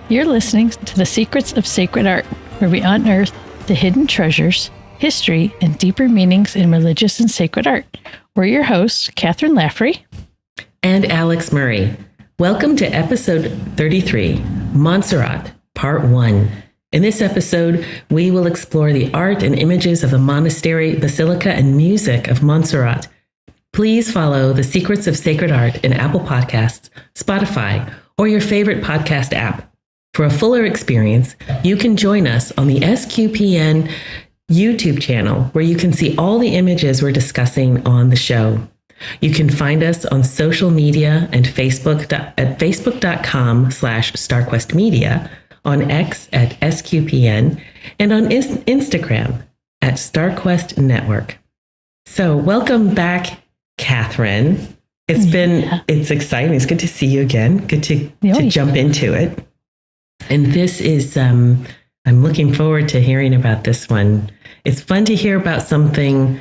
You're listening to The Secrets of Sacred Art, where we unearth the hidden treasures, history, and deeper meanings in religious and sacred art. We're your hosts, Kathryn Laffrey and Alix Murray. Welcome to episode 33, Montserrat, part 1. In this episode, we will explore the art and images of the monastery, basilica, and music of Montserrat. Please follow The Secrets of Sacred Art in Apple Podcasts, Spotify, or your favorite podcast app. For a fuller experience, you can join us on the SQPN YouTube channel, where you can see all the images we're discussing on the show. You can find us on social media and Facebook at facebook.com/StarQuestMedia, on X at SQPN, and on Instagram at StarQuest Network. So welcome back, Kathryn. It's exciting. It's good to see you again. Good to jump into it. And this is, I'm looking forward to hearing about this one. It's fun to hear about something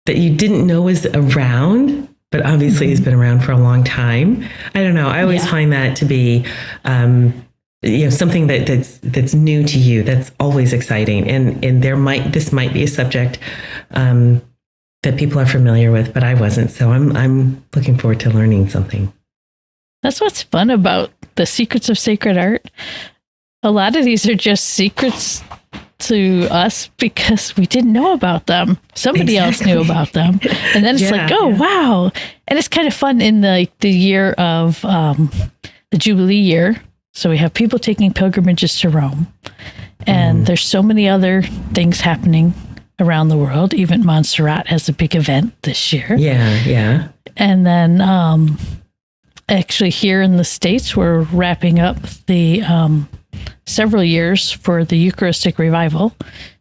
that you didn't know was around, but obviously has been around for a long time. I don't know. I always find that to be, something that's new to you. That's always exciting. And this might be a subject, that people are familiar with, but I wasn't. So I'm looking forward to learning something. That's what's fun about the Secrets of Sacred Art. A lot of these are just secrets to us because we didn't know about them. Somebody else knew about them. And then it's wow. And it's kind of fun in the year of the Jubilee year. So we have people taking pilgrimages to Rome. And there's so many other things happening around the world. Even Montserrat has a big event this year. Yeah. And then actually here in the States, we're wrapping up the several years for the Eucharistic revival.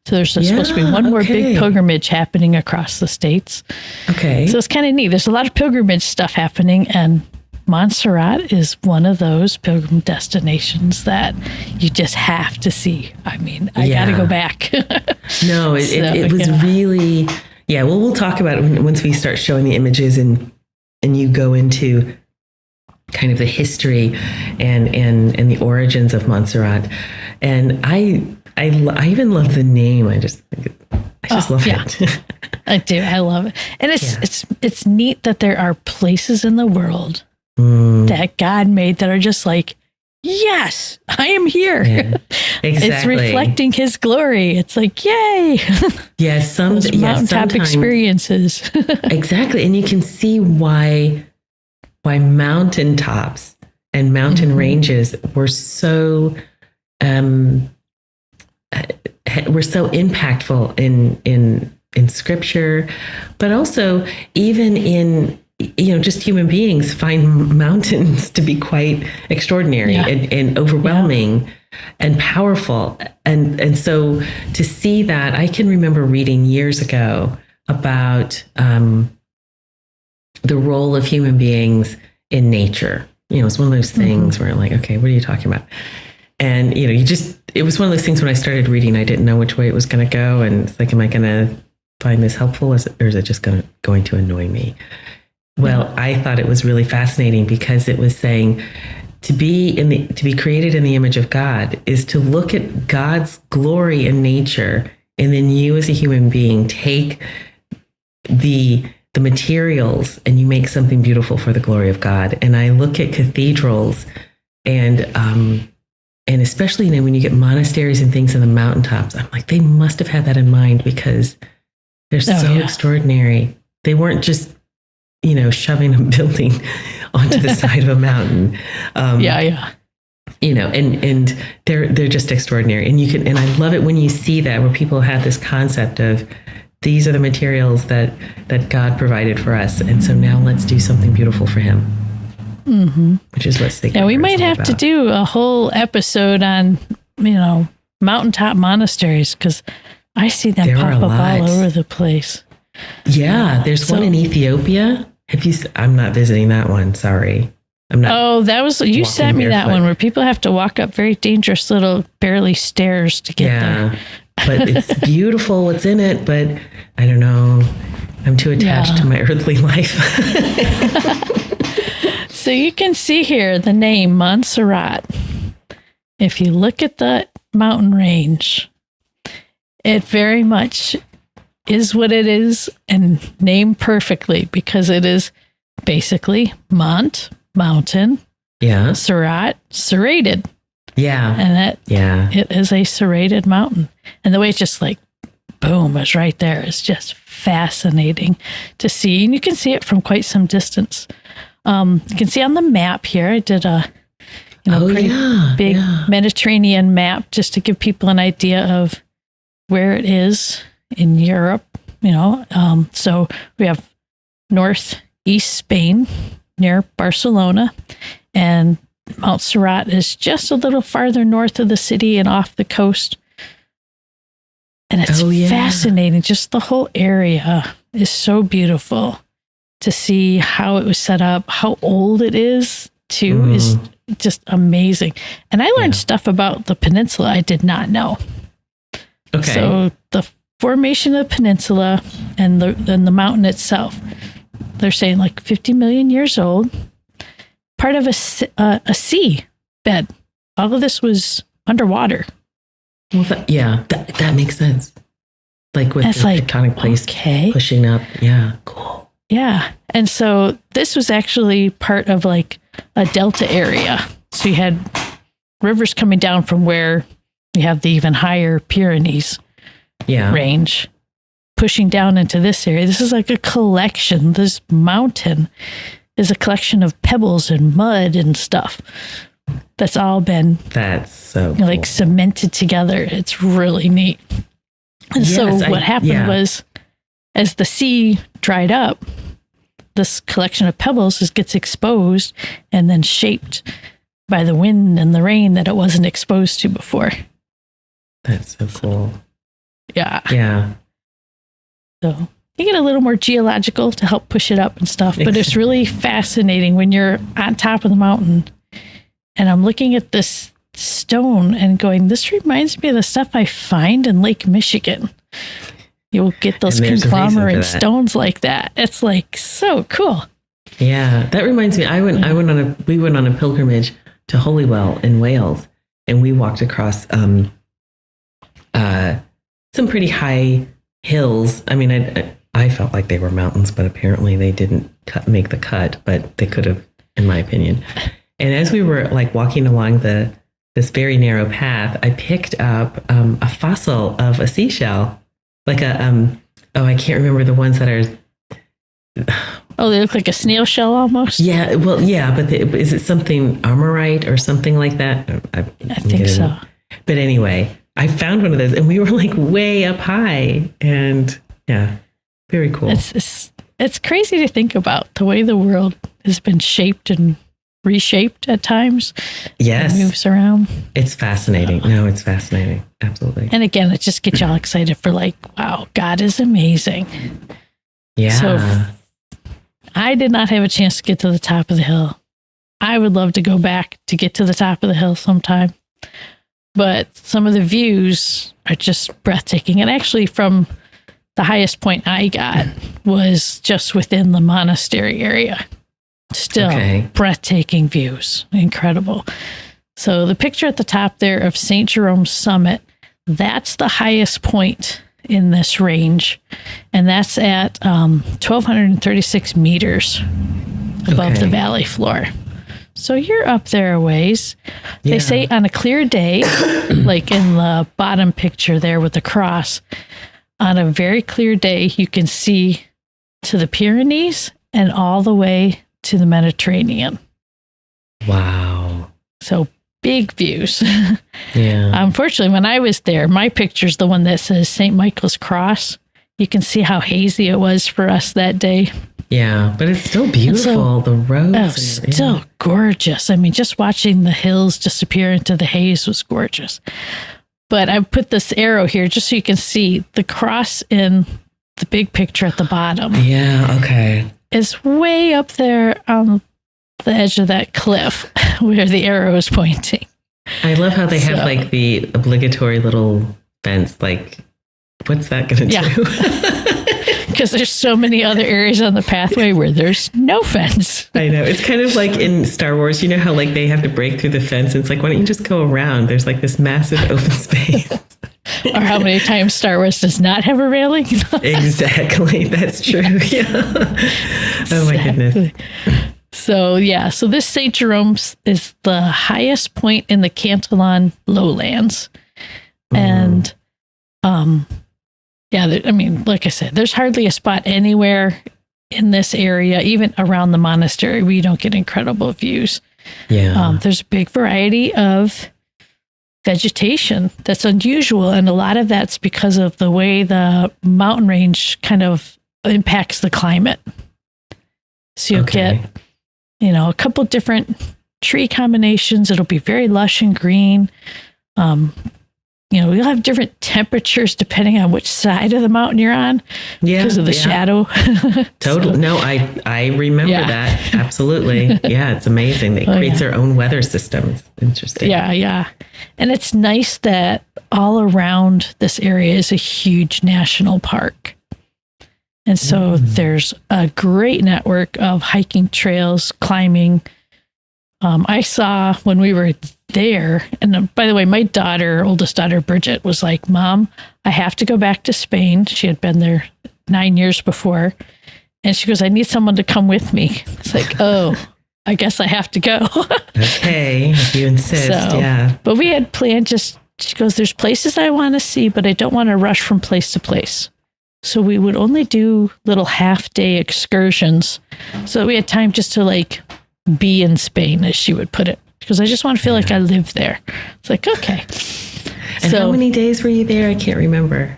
So there's supposed to be one more big pilgrimage happening across the States. Okay. So it's kind of neat. There's a lot of pilgrimage stuff happening, and Montserrat is one of those pilgrim destinations that you just have to see. I mean, I got to go back. No, it was really, well, we'll talk about it once we start showing the images and you go into kind of the history and the origins of Montserrat. And I even love the name. I just love it. I do. I love it. And it's neat that there are places in the world that God made that are just like, yes, I am here. Yeah, exactly. It's reflecting his glory. It's like, yay. Yeah, those mountaintop experiences. Exactly. And you can see why mountaintops and mountain ranges were so impactful in scripture, but also even in just human beings find mountains to be quite extraordinary and overwhelming and powerful. And so to see that, I can remember reading years ago about the role of human beings in nature. It's one of those things where I'm like, okay, what are you talking about? And, it was one of those things when I started reading, I didn't know which way it was going to go. And it's like, am I going to find this helpful or is it just going to annoy me? Well, I thought it was really fascinating because it was saying to be created in the image of God is to look at God's glory in nature. And then you as a human being take the materials and you make something beautiful for the glory of God. And I look at cathedrals and especially when you get monasteries and things in the mountaintops, I'm like, they must have had that in mind because they're so extraordinary. They weren't just, shoving a building onto the side of a mountain. And they're just extraordinary. And I love it when you see that, where people have this concept of, these are the materials that God provided for us. And so now let's do something beautiful for him. Which is what sacred art is all about. We might have to do a whole episode on, mountaintop monasteries, because I see them pop up all over the place. Yeah, there's one in Ethiopia. I'm not visiting that one. Sorry. I'm not. Oh, that was, you sent me that one where people have to walk up very dangerous little barely stairs to get there. But it's beautiful what's in it, but I don't know. I'm too attached to my earthly life. So you can see here the name Montserrat. if you look at the mountain range, it very much is what it is and named perfectly because it is basically mountain, Montserrat, serrated. Yeah. And it is a serrated mountain. And the way it's just like, boom, is right there. It's just fascinating to see. And you can see it from quite some distance. You can see on the map here, I did a big Mediterranean map just to give people an idea of where it is in Europe. So we have northeast Spain near Barcelona, and Montserrat is just a little farther north of the city and off the coast. And it's fascinating. Just the whole area is so beautiful to see how it was set up, how old it is too, is just amazing. And I learned stuff about the peninsula I did not know. Okay. So the formation of the peninsula and the mountain itself, they're saying like 50 million years old, part of a sea bed. All of this was underwater. Well, that makes sense. Like with the tectonic plates pushing up. Yeah, cool. Yeah. And so this was actually part of like a delta area. So you had rivers coming down from where you have the even higher Pyrenees range pushing down into this area. This is like a collection. This mountain is a collection of pebbles and mud and stuff. That's all been like cemented together. It's really neat. And what happened was, as the sea dried up, this collection of pebbles gets exposed and then shaped by the wind and the rain that it wasn't exposed to before. That's so cool. Yeah. Yeah. So you get a little more geological to help push it up and stuff, but it's really fascinating when you're on top of the mountain. And I'm looking at this stone and going, this reminds me of the stuff I find in Lake Michigan. You'll get those conglomerate stones like that. It's like so cool. Yeah, that reminds me. We went on a pilgrimage to Holywell in Wales, and we walked across some pretty high hills. I mean, I felt like they were mountains, but apparently they didn't make the cut, but they could have, in my opinion. And as we were like walking along this very narrow path, I picked up a fossil of a seashell, like I can't remember the ones that are. Oh, they look like a snail shell almost. Yeah, well, yeah, but is it something armorite or something like that? I think so. But anyway, I found one of those, and we were like way up high, and yeah, very cool. It's crazy to think about the way the world has been shaped and reshaped at times. Yes. It moves around. It's fascinating. No, it's fascinating. Absolutely. And again, it just gets y'all excited for like, wow, God is amazing. Yeah. So I did not have a chance to get to the top of the hill. I would love to go back to get to the top of the hill sometime. But some of the views are just breathtaking. And actually from the highest point I got was just within the monastery area. Still breathtaking views. Incredible. So the picture at the top there of St. Jerome's Summit, that's the highest point in this range. And that's at 1,236 meters above the valley floor. So you're up there a ways. Yeah. They say on a clear day, like in the bottom picture there with the cross, on a very clear day, you can see to the Pyrenees and all the way to the Mediterranean. Wow. So big views. Yeah. Unfortunately, when I was there, my picture's the one that says St. Michael's Cross. You can see how hazy it was for us that day. Yeah, but it's still beautiful. The roads. Still gorgeous. I mean, just watching the hills disappear into the haze was gorgeous. But I put this arrow here just so you can see the cross in the big picture at the bottom. Yeah, okay. Is way up there on the edge of that cliff where the arrow is pointing. I love how they have like the obligatory little fence. Like, what's that going to do? because there's so many other areas on the pathway where there's no fence. I know. It's kind of like in Star Wars, you know how like they have to break through the fence. And it's like, why don't you just go around? There's like this massive open space. Or how many times Star Wars does not have a railing. Exactly. That's true. Yeah. Oh my goodness. So yeah, so this St. Jerome's is the highest point in the Cantillon lowlands. And yeah, I mean, like I said, there's hardly a spot anywhere in this area, even around the monastery, where you don't get incredible views. Yeah. There's a big variety of vegetation that's unusual, and a lot of that's because of the way the mountain range kind of impacts the climate. So you'll get, you know, a couple different tree combinations. It'll be very lush and green. You know, you'll have different temperatures depending on which side of the mountain you're on because of the shadow. Totally. So, no, I remember that. Absolutely. Yeah, it's amazing. It creates their own weather system. It's interesting. Yeah, yeah. And it's nice that all around this area is a huge national park. And so there's a great network of hiking trails, climbing. I saw when we were there, and by the way, my oldest daughter, Bridget, was like, Mom, I have to go back to Spain. She had been there 9 years before. And she goes, I need someone to come with me. It's like, oh, I guess I have to go. Okay, if you insist, yeah. But we had planned she goes, there's places I want to see, but I don't want to rush from place to place. So we would only do little half-day excursions. So we had time just to like be in Spain, as she would put it. Because I just want to feel like I live there. It's like, okay. And how many days were you there? I can't remember.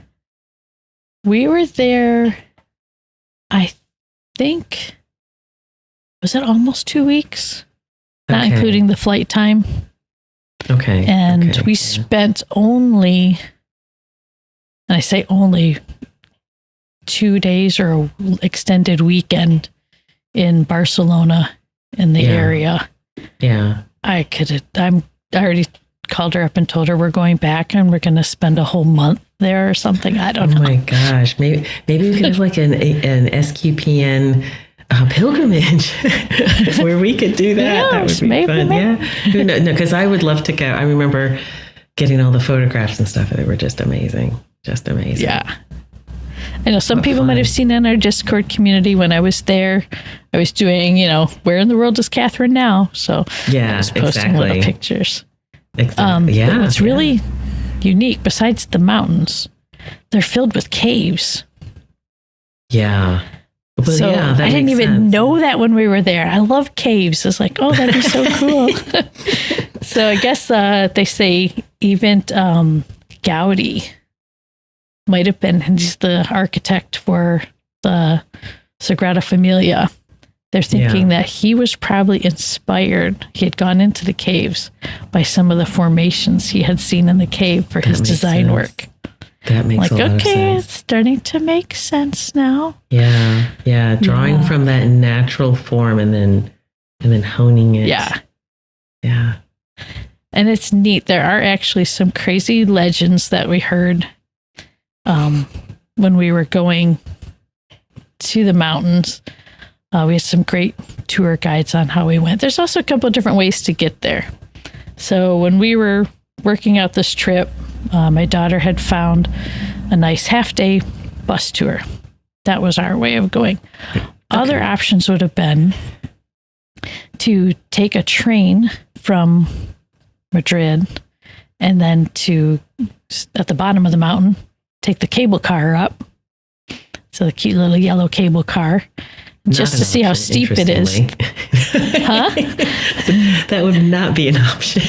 We were there, I think, was it almost 2 weeks? Not including the flight time. Okay. And we spent only, and I say only, 2 days or an extended weekend in Barcelona in the area. Yeah. I already called her up and told her we're going back and we're going to spend a whole month there or something. I don't know. Oh my gosh. Maybe we could have like an SQPN pilgrimage where we could do that. Yes, that would be maybe, fun. Maybe. Yeah. No, because I would love to go. I remember getting all the photographs and stuff. They were just amazing. Just amazing. Yeah. I know some people might have seen in our Discord community when I was there. I was doing, where in the world is Kathryn now? So I was posting little pictures. Exactly. But what's really unique, besides the mountains, they're filled with caves. Yeah. Well, so I didn't even know that when we were there. I love caves. It's like, oh, that'd be so cool. So I guess they say even Gaudi might have been, he's the architect for the Sagrada Familia. They're thinking that he was probably inspired. He had gone into the caves by some of the formations he had seen in the cave for his design work. That makes a lot of sense. It's starting to make sense now. Yeah. Yeah. Drawing from that natural form and then honing it. Yeah. Yeah. And it's neat. There are actually some crazy legends that we heard when we were going to the mountains. We had some great tour guides on how we went. There's also a couple of different ways to get there. So when we were working out this trip, my daughter had found a nice half-day bus tour. That was our way of going. Okay. Other options would have been to take a train from Madrid and then at the bottom of the mountain, take the cable car up. So the cute little yellow cable car. Just to see how steep it is. Huh? That would not be an option.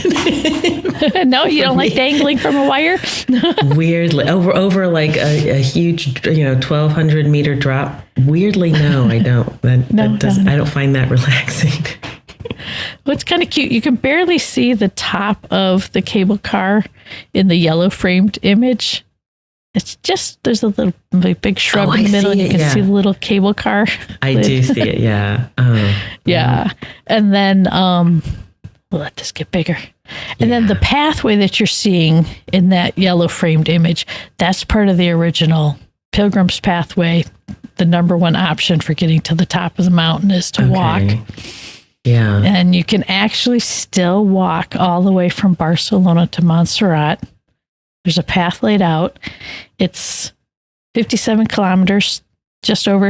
No, you don't like dangling from a wire? Weirdly. Over like a huge, 1,200 meter drop. Weirdly, no, I don't. I don't find that relaxing. Well, it's kind of cute. You can barely see the top of the cable car in the yellow framed image. It's just, there's a big shrub in the middle, and you can see the little cable car. I do see it, yeah. Yeah. And then, we'll let this get bigger. And then the pathway that you're seeing in that yellow framed image, that's part of the original Pilgrim's Pathway the number one option for getting to the top of the mountain is to walk. Yeah. And you can actually still walk all the way from Barcelona to Montserrat. There's a path laid out. It's 57 kilometers, just over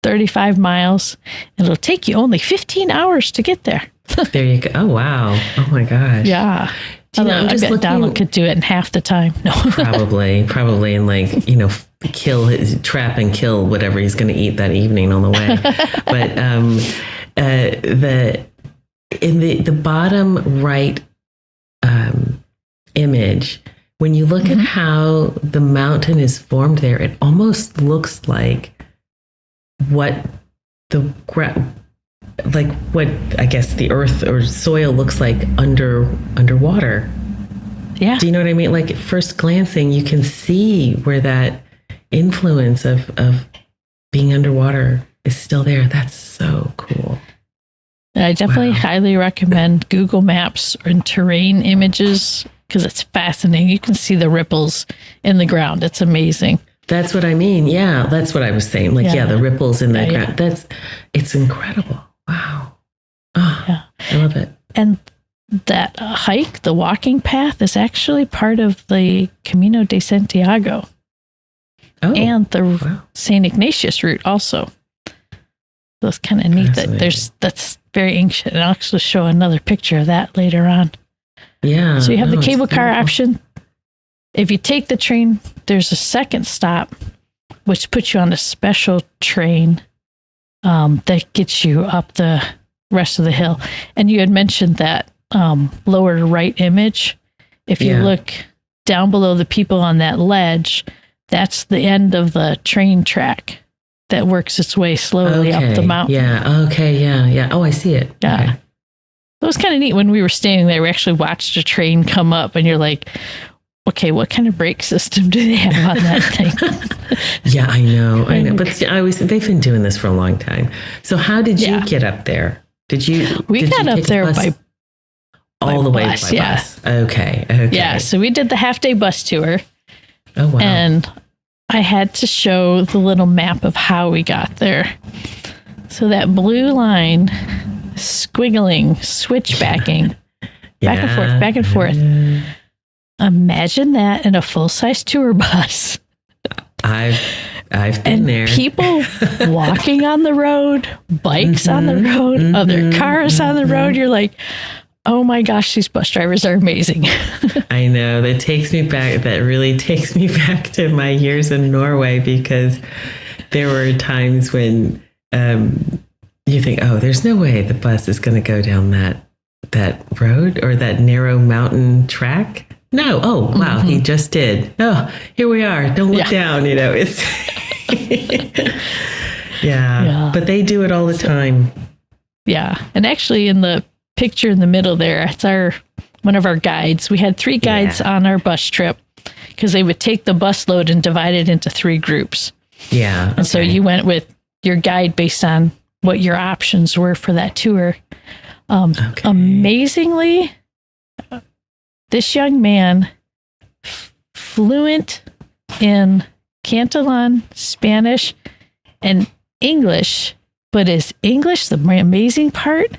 35 miles. And it'll take you only 15 hours to get there. There you go. Oh, wow. Oh, my gosh. Yeah. Do you know, I'm I just bet looking, Donald could do it in half the time. No. probably, and like, trap and kill whatever he's going to eat that evening on the way. But the bottom right image, when you look at how the mountain is formed there, it almost looks like what what I guess the earth or soil looks like underwater. Yeah. Do you know what I mean? Like at first glancing, you can see where that influence of being underwater is still there. That's so cool. I definitely highly recommend Google Maps and terrain images because it's fascinating. You can see the ripples in the ground. It's amazing. That's what I mean. Yeah, that's what I was saying. Like, the ripples in the ground. Yeah. It's incredible. Wow. Oh, yeah. I love it. And that hike, the walking path, is actually part of the Camino de Santiago and the St. Ignatius route also. So it's kind of neat that's very ancient. And I'll actually show another picture of that later on. Yeah. So you have the cable car option. If you take the train, there's a second stop, which puts you on a special train that gets you up the rest of the hill. And you had mentioned that lower right image. If you look down below the people on that ledge, that's the end of the train track that works its way slowly up the mountain. Yeah. Okay. Yeah. Oh, I see it. Yeah. Okay. It was kind of neat when we were standing there. We actually watched a train come up, and you're like, okay, what kind of brake system do they have on that thing? Yeah, I know. But they've been doing this for a long time. So how did you get up there? We got up there by all the way by bus. Bus. Okay. Yeah, so we did the half-day bus tour. Oh, wow. And I had to show the little map of how we got there. So that blue line, squiggling, switchbacking, back and forth. Imagine that in a full-size tour bus. I've been there. People walking on the road, bikes on the road, other cars on the road. You're like, oh my gosh, these bus drivers are amazing. I know. That really takes me back to my years in Norway, because there were times when you think, oh, there's no way the bus is going to go down that road or that narrow mountain track. No. Oh, wow. He just did. Oh, here we are. Don't look down. It's but they do it all the time. Yeah. And actually in the picture in the middle there, it's one of our guides. We had 3 guides on our bus trip because they would take the bus load and divide it into 3 groups. Yeah. And so you went with your guide based on what your options were for that tour. Amazingly, this young man, fluent in Catalan, Spanish, and English, but his English, the amazing part,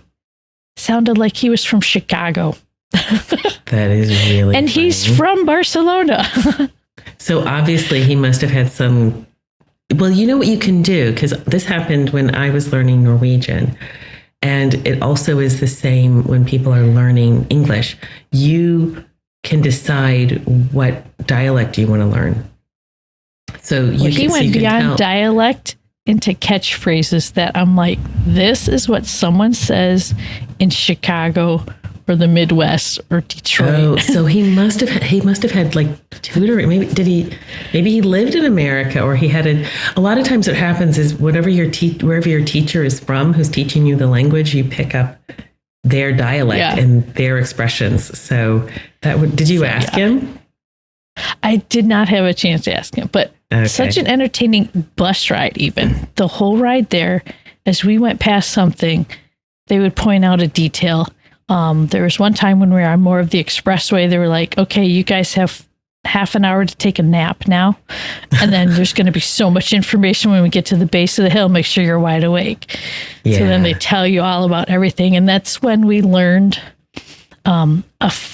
sounded like he was from Chicago. That is really And funny. He's from Barcelona. So obviously he must have had some... Well, you know what you can do, because this happened when I was learning Norwegian. And it also is the same when people are learning English. You can decide what dialect you want to learn. So he went beyond dialect into catchphrases that I'm like, this is what someone says in Chicago or the Midwest or Detroit. Oh, so he must have had like tutoring. Maybe he lived in America, or he had a lot of times what happens is wherever your teacher is from, who's teaching you the language, you pick up their dialect and their expressions. So did you ask him? I did not have a chance to ask him, but such an entertaining bus ride, even the whole ride there, as we went past something, they would point out a detail. There was one time when we were on more of the expressway, they were like, okay, you guys have half an hour to take a nap now. And then there's going to be so much information when we get to the base of the hill. Make sure you're wide awake. Yeah. So then they tell you all about everything. And that's when we learned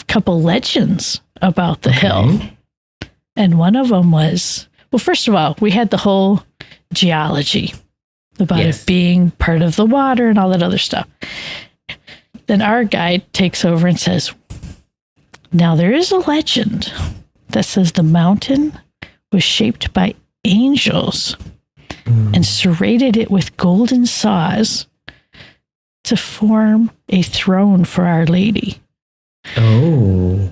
couple legends about the hill. And one of them was, well, first of all, we had the whole geology about it being part of the water and all that other stuff. Then our guide takes over and says, now there is a legend that says the mountain was shaped by angels and serrated it with golden saws to form a throne for Our Lady. Oh,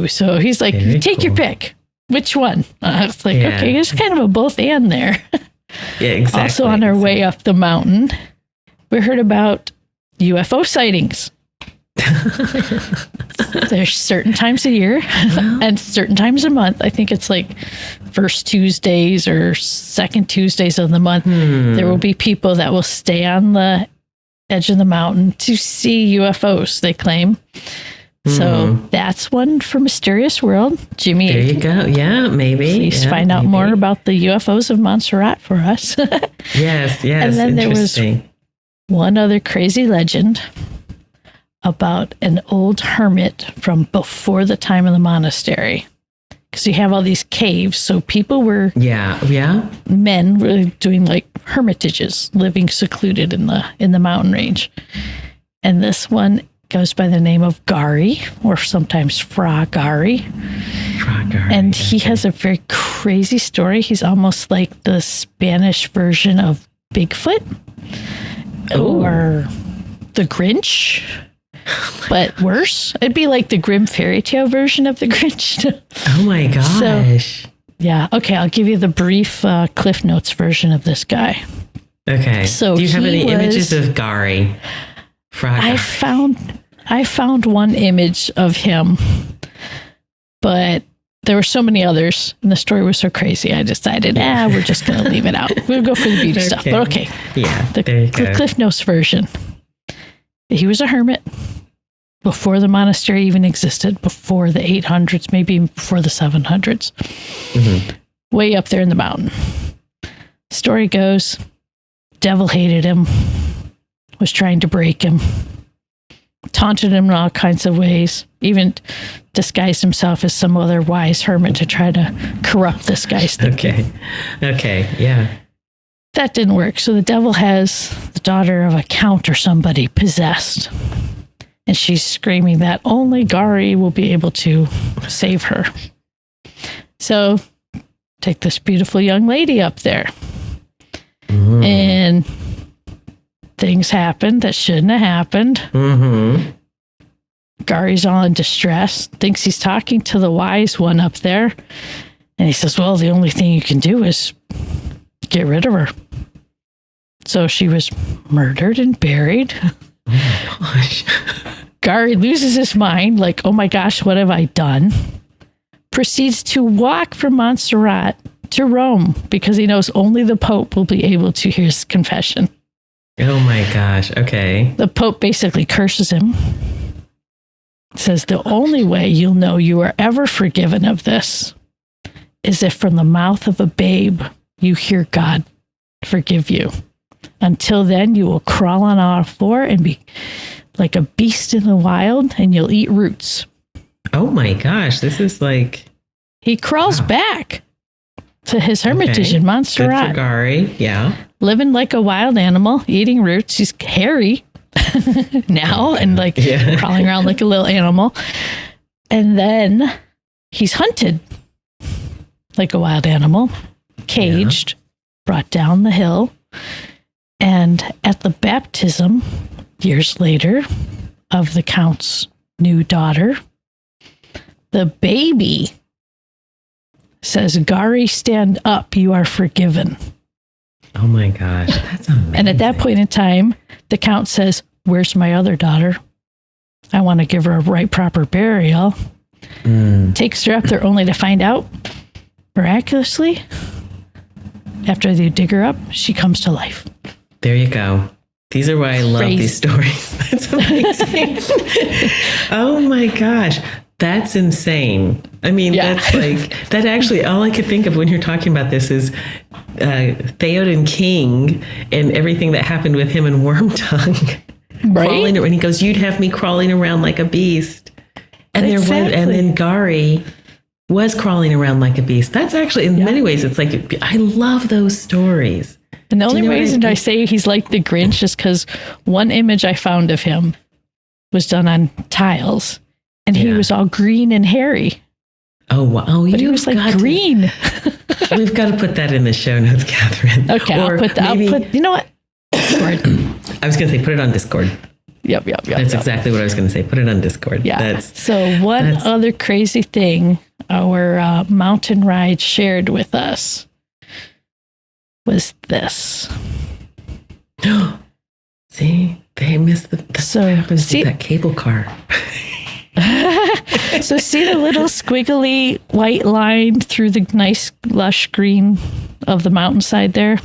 so he's like, take your pick. Which one? I was like, okay, there's kind of a both and there. Yeah, exactly. Also on our way up the mountain, we heard about UFO sightings. There's certain times a year and certain times a month. I think it's like first Tuesdays or second Tuesdays of the month. There will be people that will stay on the edge of the mountain to see UFOs, they claim. So that's one for Mysterious World. Jimmy. There you go. Yeah, maybe. Please find out more about the UFOs of Montserrat for us. Yes. And then there was one other crazy legend about an old hermit from before the time of the monastery. Because you have all these caves. So people were, men were doing like hermitages, living secluded in the mountain range. And this one goes by the name of Gary, or sometimes Fra Gary. And he has a very crazy story. He's almost like the Spanish version of Bigfoot or the Grinch, but worse. It'd be like the Grimm fairy tale version of the Grinch. Oh my gosh. So, yeah. Okay. I'll give you the brief Cliff Notes version of this guy. Okay. So do you have any images of Gary? I found one image of him, but there were so many others, and the story was so crazy. I decided, we're just going to leave it out. We'll go for the beauty stuff. But okay, the Cliff Notes version. He was a hermit before the monastery even existed, before the 800s, maybe before the 700s. Way up there in the mountain. Story goes, devil hated him, was trying to break him, taunted him in all kinds of ways, even disguised himself as some other wise hermit to try to corrupt this guy's thinking. Okay, yeah. That didn't work. So the devil has the daughter of a count or somebody possessed. And she's screaming that only Gary will be able to save her. So take this beautiful young lady up there. And things happened that shouldn't have happened. Gary's all in distress, thinks he's talking to the wise one up there. And he says, well, the only thing you can do is get rid of her. So she was murdered and buried. Oh my gosh. Gary loses his mind, like, oh my gosh, what have I done? Proceeds to walk from Montserrat to Rome because he knows only the Pope will be able to hear his confession. Oh my gosh. Okay. The Pope basically curses him. Says the only way you'll know you are ever forgiven of this is if from the mouth of a babe you hear God forgive you. Until then, you will crawl on all four and be like a beast in the wild, and you'll eat roots. Oh my gosh. This is like... He crawls back to his hermitage in Montserrat. Good for Gary. Yeah. Living like a wild animal, eating roots. He's hairy now and crawling around like a little animal. And then he's hunted like a wild animal, caged, brought down the hill. And at the baptism, years later, of the Count's new daughter, the baby says, Gary, stand up, you are forgiven. Oh my gosh, that's amazing. And at that point in time, the Count says, where's my other daughter? I want to give her a right proper burial. Takes her up there only to find out, miraculously, after they dig her up, she comes to life. There you go. These are why I love these stories. That's amazing. Oh my gosh. That's insane. I mean, Yeah. that's like, that actually, all I could think of when you're talking about this is Theoden King and everything that happened with him and Wormtongue. Right? Crawling, and he goes, you'd have me crawling around like a beast. And Exactly. and then Gary was crawling around like a beast. That's actually, in many ways, it's like, I love those stories. And the only you know what reason I- I say he's like the Grinch is because one image I found of him was done on tiles, and he Yeah. was all green and hairy. Oh, wow. Oh, But he was like green. We've got to put that in the show notes, Kathryn. Okay, I'll put that. You know what? Discord. I was going to say, put it on Discord. Yep. That's exactly what I was going to say. Put it on Discord. Yeah. So one other crazy thing our mountain ride shared with us was this. See, they missed that cable car. So see the little squiggly white line through the nice lush green of the mountainside there?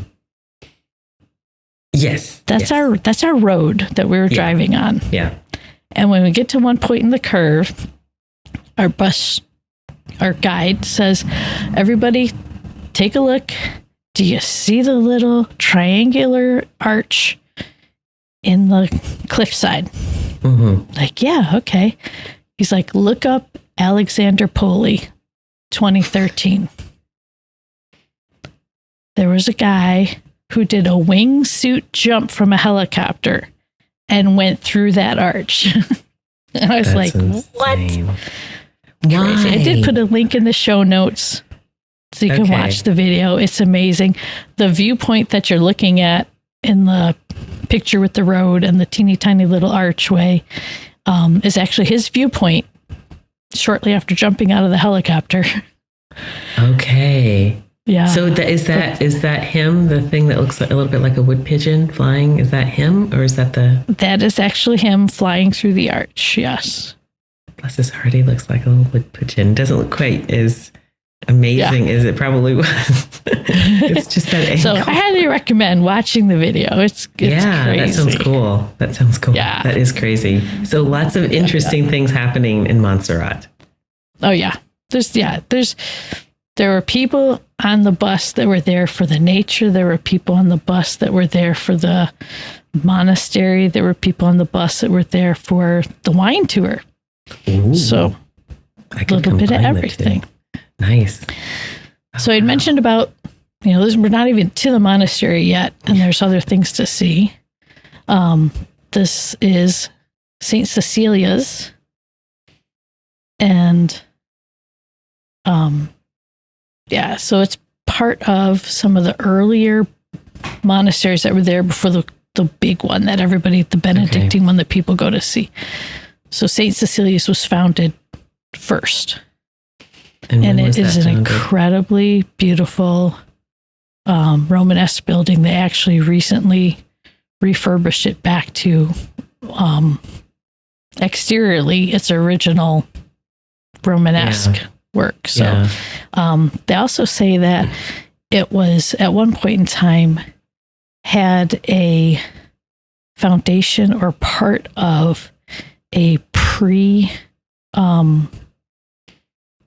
Yes. That's our road that we were driving on. Yeah. And when we get to one point in the curve, our guide says, everybody take a look. Do you see the little triangular arch in the cliffside? Mm-hmm. Like, yeah, okay. He's like, look up Alexander Poley, 2013. There was a guy who did a wingsuit jump from a helicopter and went through that arch. And I was That's like, insane. what? Crazy. I did put a link in the show notes so you can watch the video. It's amazing. The viewpoint that you're looking at in the picture with the road and the teeny tiny little archway is actually his viewpoint shortly after jumping out of the helicopter. Okay. Yeah. So is that him? The thing that looks a little bit like a wood pigeon flying? Is that him, or is that That is actually him flying through the arch. Yes. Bless his heart, he looks like a little wood pigeon. Doesn't look quite as amazing as it probably was. It's just that angle. So I highly recommend watching the video. It's crazy. That sounds cool. Yeah. That is crazy. So lots of interesting things happening in Montserrat. Oh yeah. There were people on the bus that were there for the nature. There were people on the bus that were there for the monastery. There were people on the bus that were there for the wine tour. Ooh, So a little bit of everything. Nice. So I'd mentioned about, we're not even to the monastery yet, and there's other things to see. This is St. Cecilia's, and so it's part of some of the earlier monasteries that were there before the big one that everybody, the Benedictine one that people go to see. So St. Cecilia's was founded first. And it is an incredibly beautiful Romanesque building. They actually recently refurbished it back to exteriorly its original Romanesque work. So they also say that it was at one point in time had a foundation or part of a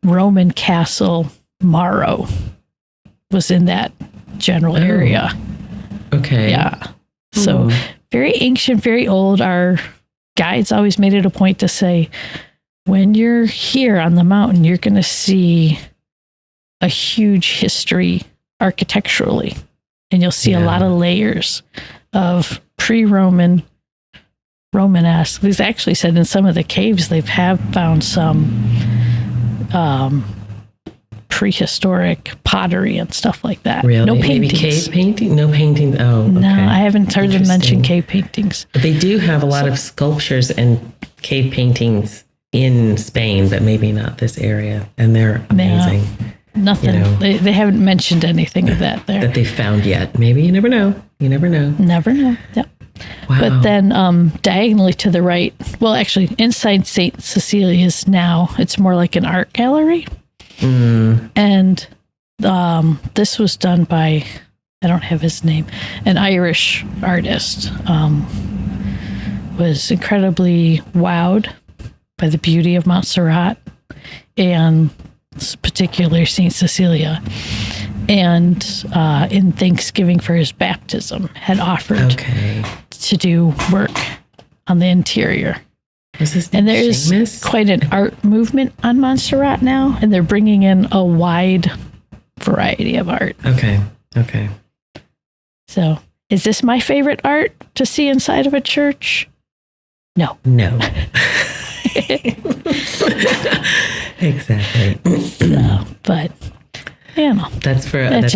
Roman castle. Maro was in that general area. Okay. Yeah. So very ancient, very old. Our guides always made it a point to say, when you're here on the mountain, you're going to see a huge history architecturally, and you'll see a lot of layers of pre-Roman, Romanesque. These actually said in some of the caves they've found some prehistoric pottery and stuff like that. Really? No paintings. Maybe cave painting? No painting. Oh, okay. No, I haven't heard them mention cave paintings. But they do have a lot of sculptures and cave paintings in Spain, but maybe not this area. And they're amazing. Nothing. They haven't mentioned anything of that there. That they found yet. Maybe you never know. You never know. Never know. Yep. Wow. But then diagonally to the right, well, actually inside St. Cecilia's now, it's more like an art gallery. And this was done by, I don't have his name, an Irish artist. Was incredibly wowed by the beauty of Montserrat and particularly Saint Cecilia, and in Thanksgiving for his baptism had offered to do work on the interior. And there's Seamus? quite an art movement on Montserrat now, and they're bringing in a wide variety of art. Okay. So, is this my favorite art to see inside of a church? No. Exactly. So, but that's for another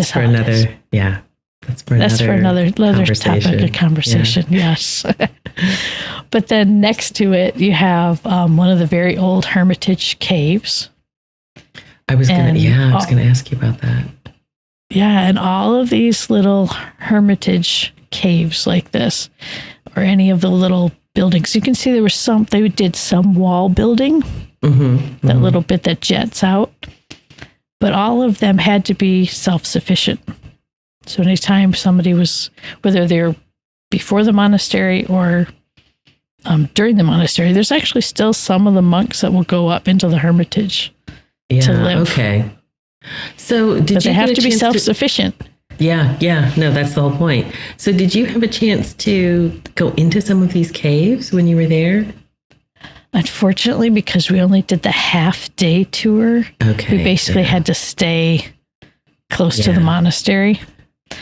topic of conversation. Yeah. Yes. But then next to it, you have one of the very old Hermitage caves. I was going to ask you about that. Yeah, and all of these little Hermitage caves like this, or any of the little buildings. You can see there was they did some wall building, that little bit that jets out, but all of them had to be self-sufficient. So anytime somebody was, whether they're before the monastery or during the monastery, there's actually still some of the monks that will go up into the Hermitage to live. Okay. So they have to be self-sufficient. Yeah. No, that's the whole point. So did you have a chance to go into some of these caves when you were there? Unfortunately, because we only did the half-day tour, we basically had to stay close to the monastery.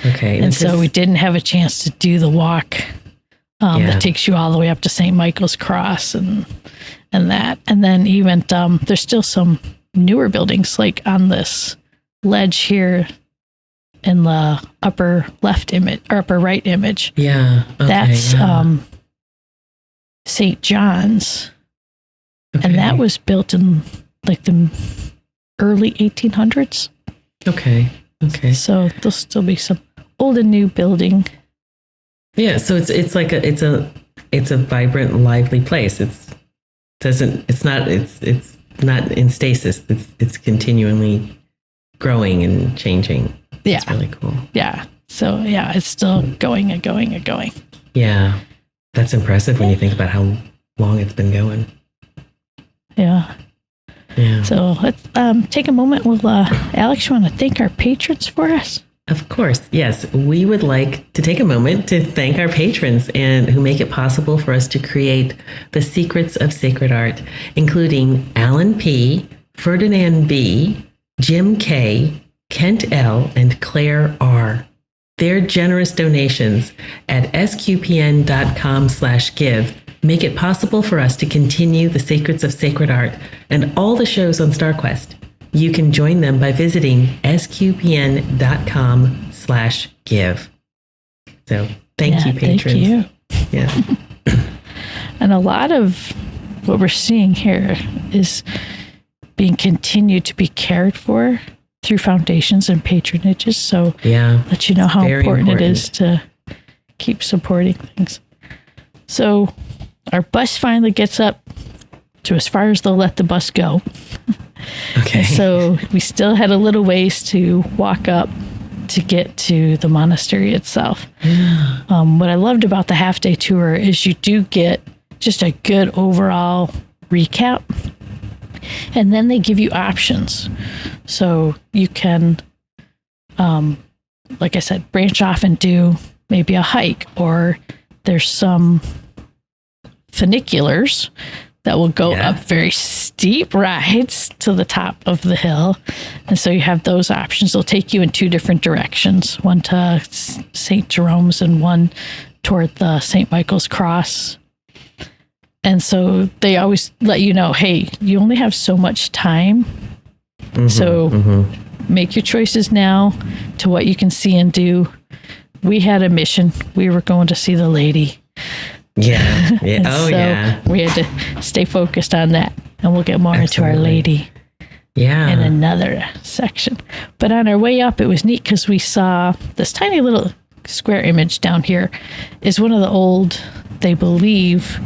Okay. And so we didn't have a chance to do the walk that takes you all the way up to St. Michael's Cross and that. And then even there's still some newer buildings, like on this ledge here in the upper left image or upper right image. Yeah. Okay, that's St. John's. Okay. And that was built in like the early 1800s. Okay. So there'll still be some old and new building. Yeah. So it's like it's a vibrant, lively place. It's not in stasis. It's continually growing and changing. Yeah. It's really cool. Yeah. So it's still going and going and going. Yeah. That's impressive when you think about how long it's been going. Yeah. So let's take a moment. Will Alix, you want to thank our patrons for us? Of course. Yes. We would like to take a moment to thank our patrons and who make it possible for us to create the secrets of sacred art, including Alan P., Ferdinand B., Jim K., Kent L., and Claire R. Their generous donations at sqpn.com/give make it possible for us to continue the secrets of sacred art and all the shows on StarQuest. You can join them by visiting sqpn.com/give. So thank you, patrons. Thank you. Yeah. And a lot of what we're seeing here is being continued to be cared for through foundations and patronages. So let you know how important it is to keep supporting things. So our bus finally gets up to as far as they'll let the bus go. Okay. So we still had a little ways to walk up to get to the monastery itself. What I loved about the half-day tour is you do get just a good overall recap. And then they give you options. So you can, like I said, branch off and do maybe a hike, or there's some funiculars that will go up very steep rides to the top of the hill. And so you have those options. They'll take you in two different directions, one to St. Jerome's and one toward the St. Michael's Cross. And so they always let you know, hey, you only have so much time. So make your choices now to what you can see and do. We had a mission. We were going to see the lady. Yeah. We had to stay focused on that. And we'll get more into Our Lady in another section. But on our way up, it was neat because we saw this tiny little square image down here is one of the old, they believe,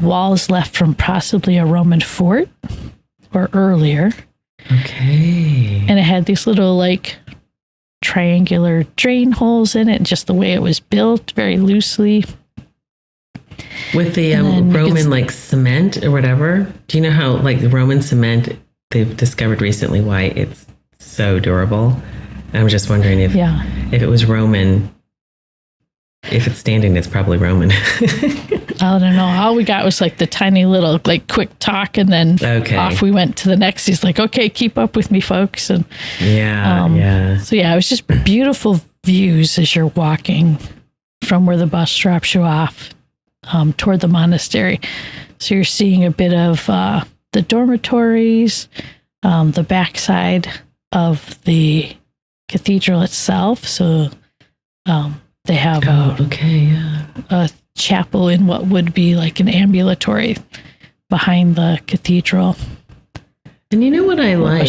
walls left from possibly a Roman fort or earlier. Okay. And it had these little like triangular drain holes in it, just the way it was built, very loosely. With the Roman like cement or whatever. Do you know how like the Roman cement they've discovered recently why it's so durable. I'm just wondering if it was Roman. If it's standing, it's probably Roman. I don't know. All we got was like the tiny little like quick talk, and then off we went to the next. He's like, "Okay, keep up with me, folks." And So it was just beautiful views as you're walking from where the bus drops you off toward the monastery. So you're seeing a bit of the dormitories, the backside of the cathedral itself. So they have a chapel in what would be like an ambulatory behind the cathedral. And you know what I like?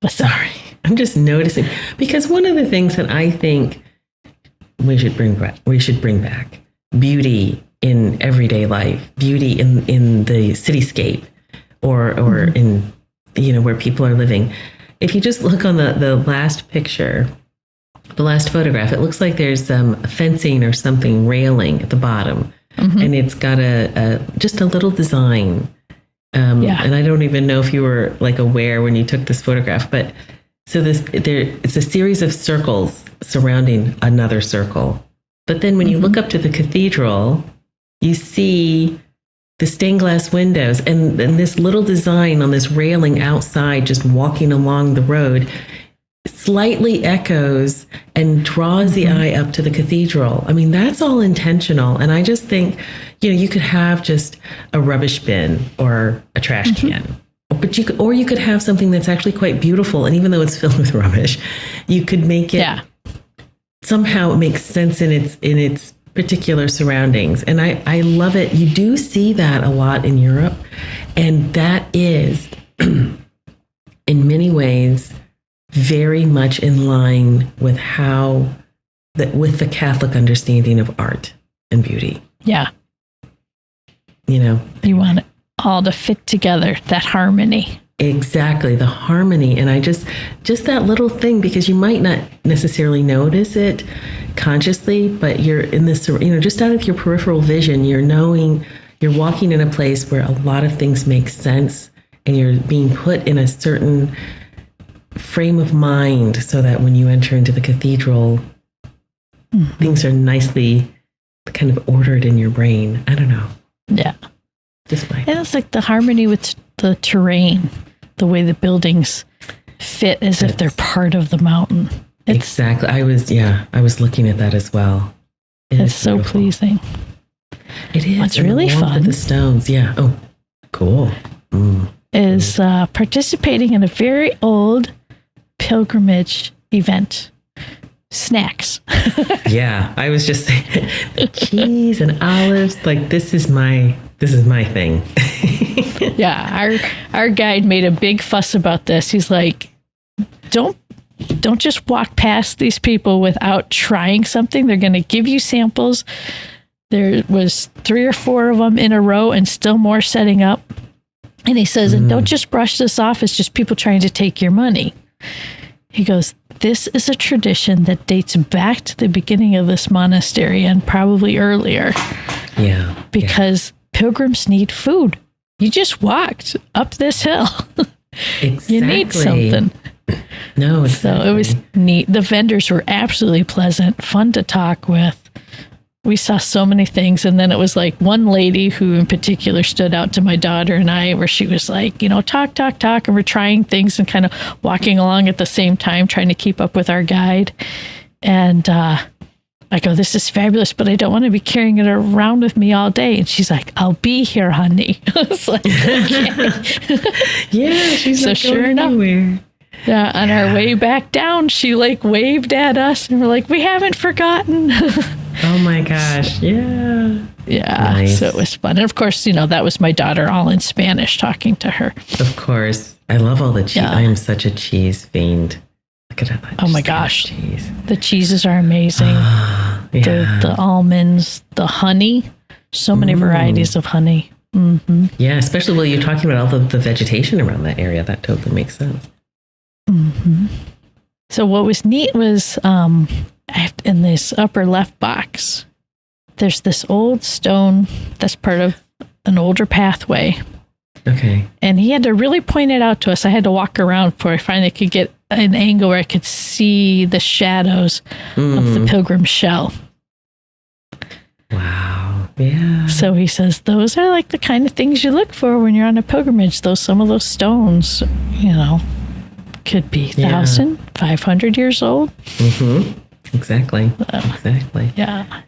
Sorry, I'm just noticing, because one of the things that I think we should bring back beauty in everyday life, beauty in the cityscape, or in where people are living. If you just look on the last picture, the last photograph, it looks like there's a fencing or something railing at the bottom, and it's got just a little design. And I don't even know if you were like aware when you took this photograph, but so it's a series of circles surrounding another circle. But then when you look up to the cathedral, you see the stained glass windows and this little design on this railing outside, just walking along the road, slightly echoes and draws the eye up to the cathedral. I mean, that's all intentional. And I just think, you could have just a rubbish bin or a trash can, but you could have something that's actually quite beautiful. And even though it's filled with rubbish, you could make it somehow it makes sense in its particular surroundings. And I love it. You do see that a lot in Europe. And that is in many ways very much in line with with the Catholic understanding of art and beauty. Yeah. You want it all to fit together, that harmony. Exactly, the harmony. And I just that little thing, because you might not necessarily notice it consciously, but you're in this, just out of your peripheral vision, you're walking in a place where a lot of things make sense, and you're being put in a certain frame of mind so that when you enter into the cathedral, things are nicely kind of ordered in your brain. I don't know. Yeah. And it's like the harmony with the terrain, the way the buildings fit as if they're part of the mountain. Exactly. I was looking at that as well. It's so pleasing. It is. What's really fun with the stones. Yeah. Oh, cool. Is participating in a very old pilgrimage event. Snacks. Yeah, I was just saying, cheese and olives. Like this is my thing. Yeah, our guide made a big fuss about this. He's like, don't just walk past these people without trying something. They're going to give you samples. There was 3 or 4 of them in a row, and still more setting up. And he says, and don't just brush this off as just people trying to take your money. He goes, this is a tradition that dates back to the beginning of this monastery and probably earlier. Yeah. Because pilgrims need food. You just walked up this hill. Exactly. You need something. No, exactly. So it was neat. The vendors were absolutely pleasant, fun to talk with. We saw so many things. And then it was like one lady who in particular stood out to my daughter and I, where she was like, talk. And we're trying things and kind of walking along at the same time, trying to keep up with our guide. And I go, this is fabulous, but I don't want to be carrying it around with me all day. And she's like, I'll be here, honey. I was like, okay. Yeah, she's so not sure going enough. anywhere. Yeah, on our way back down, she like waved at us and we're like, we haven't forgotten. Oh my gosh. Yeah. Yeah. Nice. So it was fun. And of course, that was my daughter all in Spanish talking to her. Of course. I love all the cheese. Yeah. I am such a cheese fiend. Look at that. Oh my gosh. Cheese. The cheeses are amazing. Yeah. The almonds, the honey, so many varieties of honey. Mm-hmm. Yeah. Especially while you're talking about all the vegetation around that area. That totally makes sense. Mm-hmm. So what was neat was in this upper left box, there's this old stone that's part of an older pathway. Okay. And he had to really point it out to us. I had to walk around before I finally could get an angle where I could see the shadows of the pilgrim shell. Wow. Yeah. So he says, those are like the kind of things you look for when you're on a pilgrimage. Some of those stones, could be 1,500 years old. Mm-hmm. Exactly. Exactly. Yeah.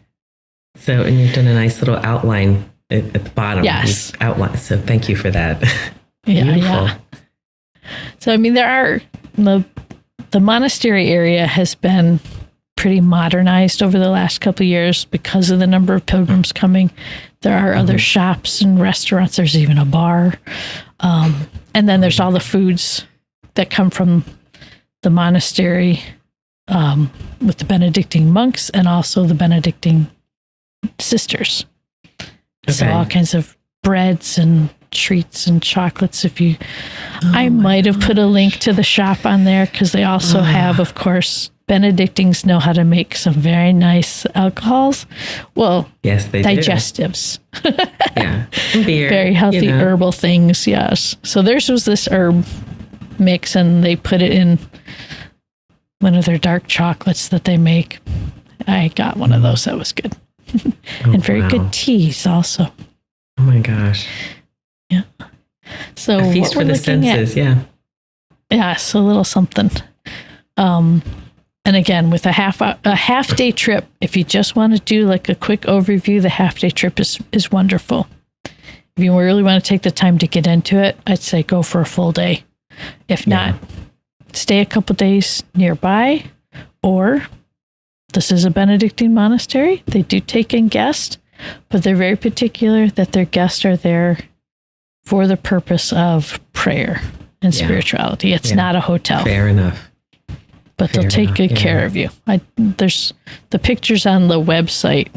So, and you've done a nice little outline at the bottom. Yes. You've outlined. So thank you for that. Yeah. Beautiful. Yeah. So, I mean, there are the monastery area has been pretty modernized over the last couple of years because of the number of pilgrims coming. There are other shops and restaurants. There's even a bar. And then there's all the foods that come from the monastery with the Benedictine monks and also the Benedictine sisters. Okay. So all kinds of breads and treats and chocolates. I might have put a link to the shop on there because they also have, of course, Benedictines know how to make some very nice alcohols. Well, yes, they digestives. Yeah, and beer, very healthy herbal things. Yes. So theirs was this herb mix, and they put it in one of their dark chocolates that they make. I got one of those. That was good, and very good teas also. Oh my gosh. Yeah. So a feast for the senses. Yes, a little something. And again, with a half day trip, if you just want to do like a quick overview, the half day trip is wonderful. If you really want to take the time to get into it, I'd say go for a full day. If not, stay a couple days nearby. Or this is a Benedictine monastery. They do take in guests, but they're very particular that their guests are there for the purpose of prayer and spirituality. It's not a hotel. Fair enough. But they'll take good care of you. There's the pictures on the website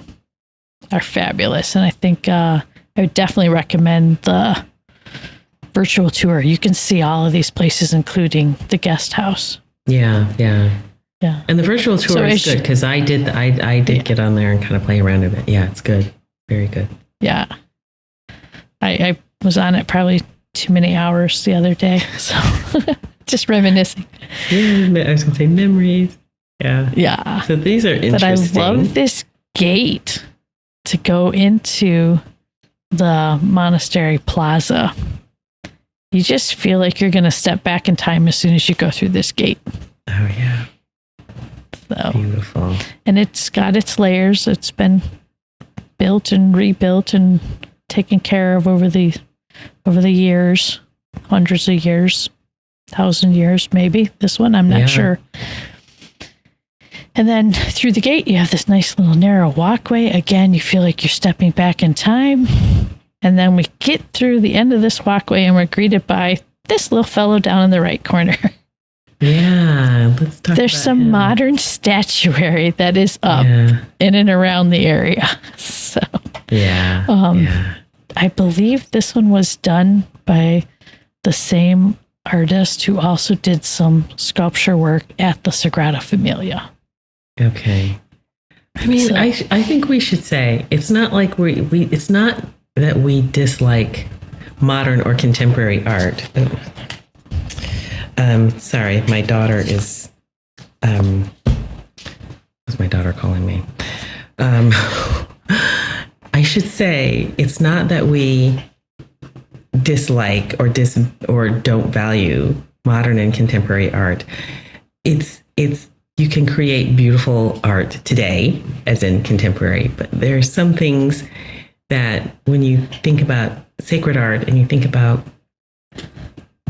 are fabulous, and I think I would definitely recommend the virtual tour. You can see all of these places, including the guest house. Yeah. And the virtual tour is good because I did get on there and kind of play around with it. Yeah, it's good, very good. Yeah, I was on it probably too many hours the other day, so. Just reminiscing. Yeah, I was going to say memories. Yeah. Yeah. So these are interesting. But I love this gate to go into the monastery plaza. You just feel like you're going to step back in time as soon as you go through this gate. Oh, yeah. So beautiful. And it's got its layers. It's been built and rebuilt and taken care of over the years, hundreds of years. 1,000 years, maybe. This one, I'm not sure. And then through the gate, you have this nice little narrow walkway. Again, you feel like you're stepping back in time. And then we get through the end of this walkway and we're greeted by this little fellow down in the right corner. Yeah, let's talk There's about some him. modern statuary that is up in and around the area. So, I believe this one was done by the same artist who also did some sculpture work at the Sagrada Familia. Okay. I mean, I think we should say it's not like it's not that we dislike modern or contemporary art. Sorry, my daughter is was my daughter calling me? I should say it's not that we dislike or don't value modern and contemporary art. It's you can create beautiful art today, as in contemporary, but there are some things that when you think about sacred art and you think about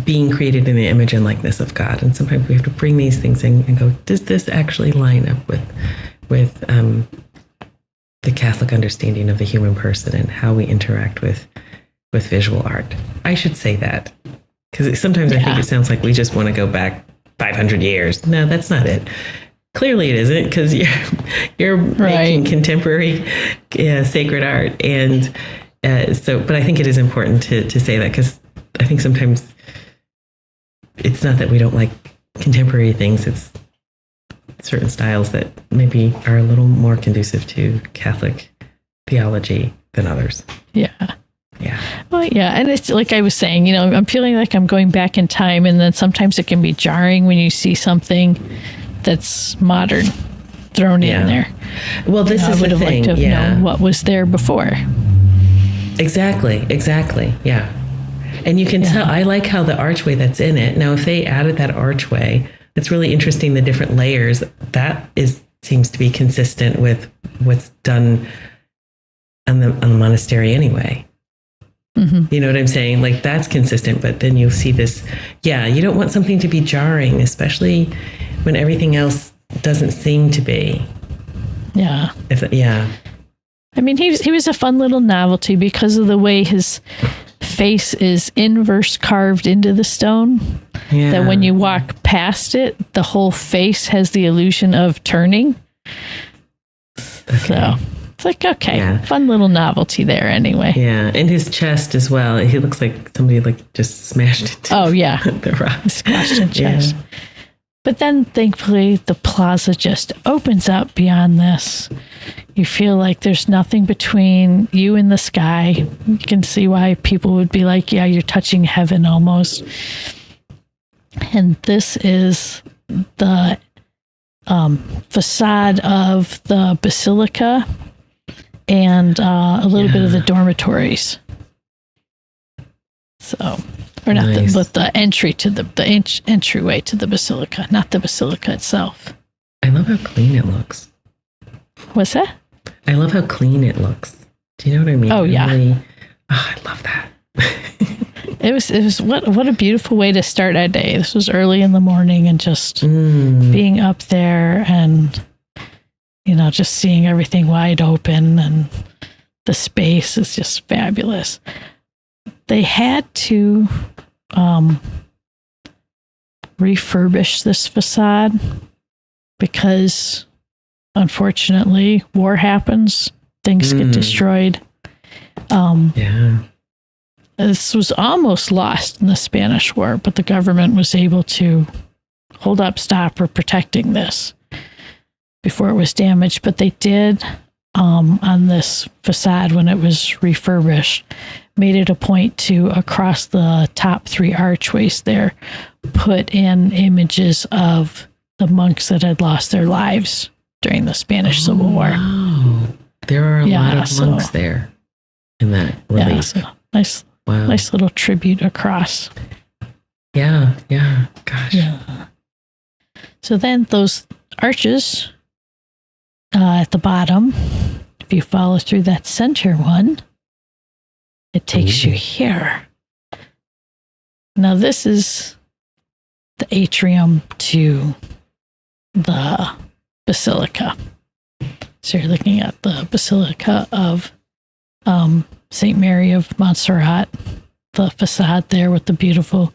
being created in the image and likeness of God, and sometimes we have to bring these things in and go, does this actually line up with the Catholic understanding of the human person and how we interact with visual art? I should say that, because sometimes I think it sounds like we just want to go back 500 years. No, that's not it. Clearly it isn't, because you're making contemporary sacred art. And but I think it is important to say that, because I think sometimes it's not that we don't like contemporary things. It's certain styles that maybe are a little more conducive to Catholic theology than others. Yeah. Yeah. Well, yeah. And it's like I was saying, I'm feeling like I'm going back in time. And then sometimes it can be jarring when you see something that's modern thrown in there. Well, this is I would the have thing. liked to have known what was there before. Exactly. Yeah. And you can tell, I like how the archway that's in it. Now, if they added that archway, it's really interesting, the different layers. That seems to be consistent with what's done on the monastery anyway. Mm-hmm. You know what I'm saying? Like, that's consistent, but then you'll see this. Yeah, you don't want something to be jarring, especially when everything else doesn't seem to be. Yeah. I mean, he was a fun little novelty because of the way his face is inverse carved into the stone. Yeah. That when you walk past it, the whole face has the illusion of turning. Okay. So it's like, fun little novelty there anyway. Yeah, and his chest as well. He looks like somebody just smashed into the rock. Squashed in chest. Yeah. But then, thankfully, the plaza just opens up beyond this. You feel like there's nothing between you and the sky. You can see why people would be like, yeah, you're touching heaven almost. And this is the facade of the basilica and a little bit of the dormitories. So... Or not, nice. But the entry to the entryway to the basilica, not the basilica itself. I love how clean it looks. What's that? I love how clean it looks. Do you know what I mean? Oh, yeah. I love that. It was what a beautiful way to start our day. This was early in the morning and just being up there and, just seeing everything wide open and the space is just fabulous. They had to refurbish this facade because, unfortunately, war happens. Things get destroyed. This was almost lost in the Spanish War, but the government was able to hold up, stop, or protecting this before it was damaged. But they did, on this facade when it was refurbished, made it a point to, across the top 3 archways there, put in images of the monks that had lost their lives during the Spanish Civil War. Wow. There are a lot of monks there in that relief. Yeah, so nice little tribute across. Yeah, gosh. Yeah. So then those arches at the bottom, if you follow through that center one, it takes you here. Now, this is the atrium to the basilica. So you're looking at the basilica of St. Mary of Montserrat, the facade there with the beautiful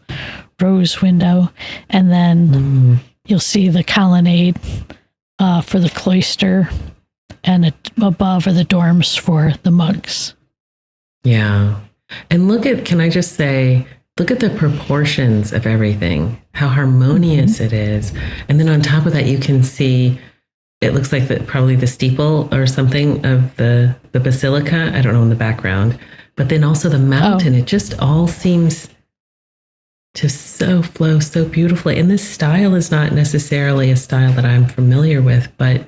rose window. And then you'll see the colonnade for the cloister, and above are the dorms for the monks. Yeah. And can I just say, look at the proportions of everything, how harmonious it is. And then on top of that, you can see, it looks like probably the steeple or something of the basilica. I don't know in the background, but then also the mountain. It just all seems to flow so beautifully. And this style is not necessarily a style that I'm familiar with, but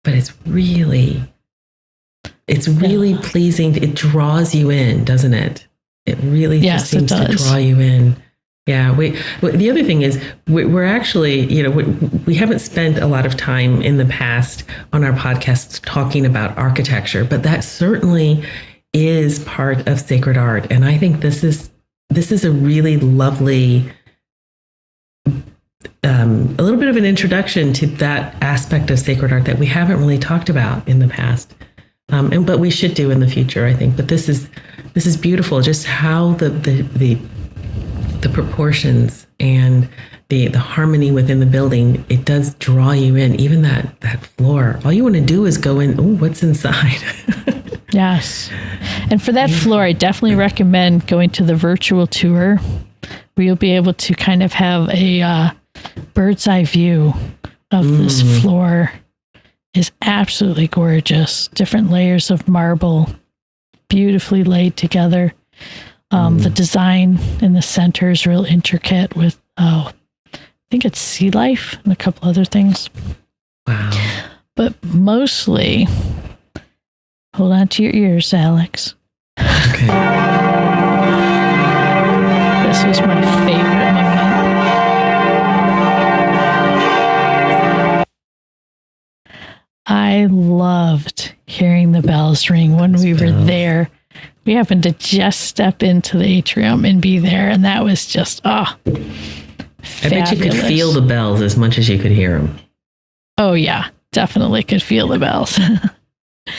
it's really pleasing. It draws you in, doesn't it? It really just seems to draw you in. Yeah. The other thing is we're actually, we haven't spent a lot of time in the past on our podcasts talking about architecture, but that certainly is part of sacred art. And I think this is a really lovely, a little bit of an introduction to that aspect of sacred art that we haven't really talked about in the past. But we should do in the future, I think. But this is beautiful, just how the proportions and the harmony within the building, it does draw you in. Even that floor, all you want to do is go in. Oh, what's inside? Yes. And for that floor, I definitely recommend going to the virtual tour, where you'll be able to kind of have a bird's eye view of this floor. Is absolutely gorgeous. Different layers of marble. beautifully laid together. The design in the center is real intricate with, I think it's sea life and a couple other things. Wow. But mostly, hold on to your ears, Alix. Okay. This was my favorite moment. I loved hearing the bells ring when we were there. We happened to just step into the atrium and be there, and that was just, I bet you could feel the bells as much as you could hear them. Oh, yeah. Definitely could feel the bells.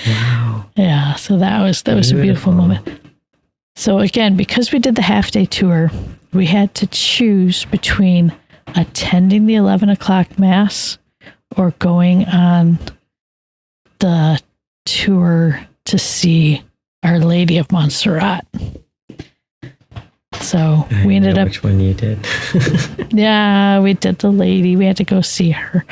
Wow. Yeah, so that was a beautiful moment. So again, because we did the half-day tour, we had to choose between attending the 11 o'clock mass or going on the tour to see Our Lady of Montserrat. So we ended up... Which one you did? Yeah, we did the lady. We had to go see her.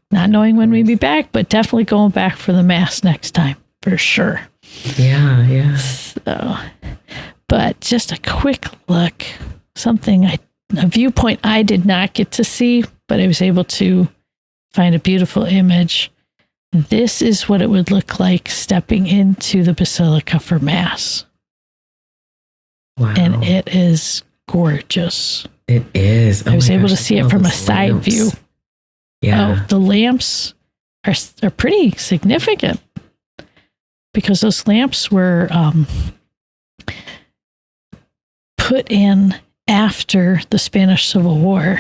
Not knowing when we'd be back, but definitely going back for the mass next time, for sure. Yeah. So, but just a quick look, a viewpoint I did not get to see, but I was able to find a beautiful image. This is what it would look like stepping into the basilica for mass. Wow. And it is gorgeous. It is. I was able to see it from a side view. Yeah. Oh, the lamps are pretty significant because those lamps were put in after the Spanish Civil War.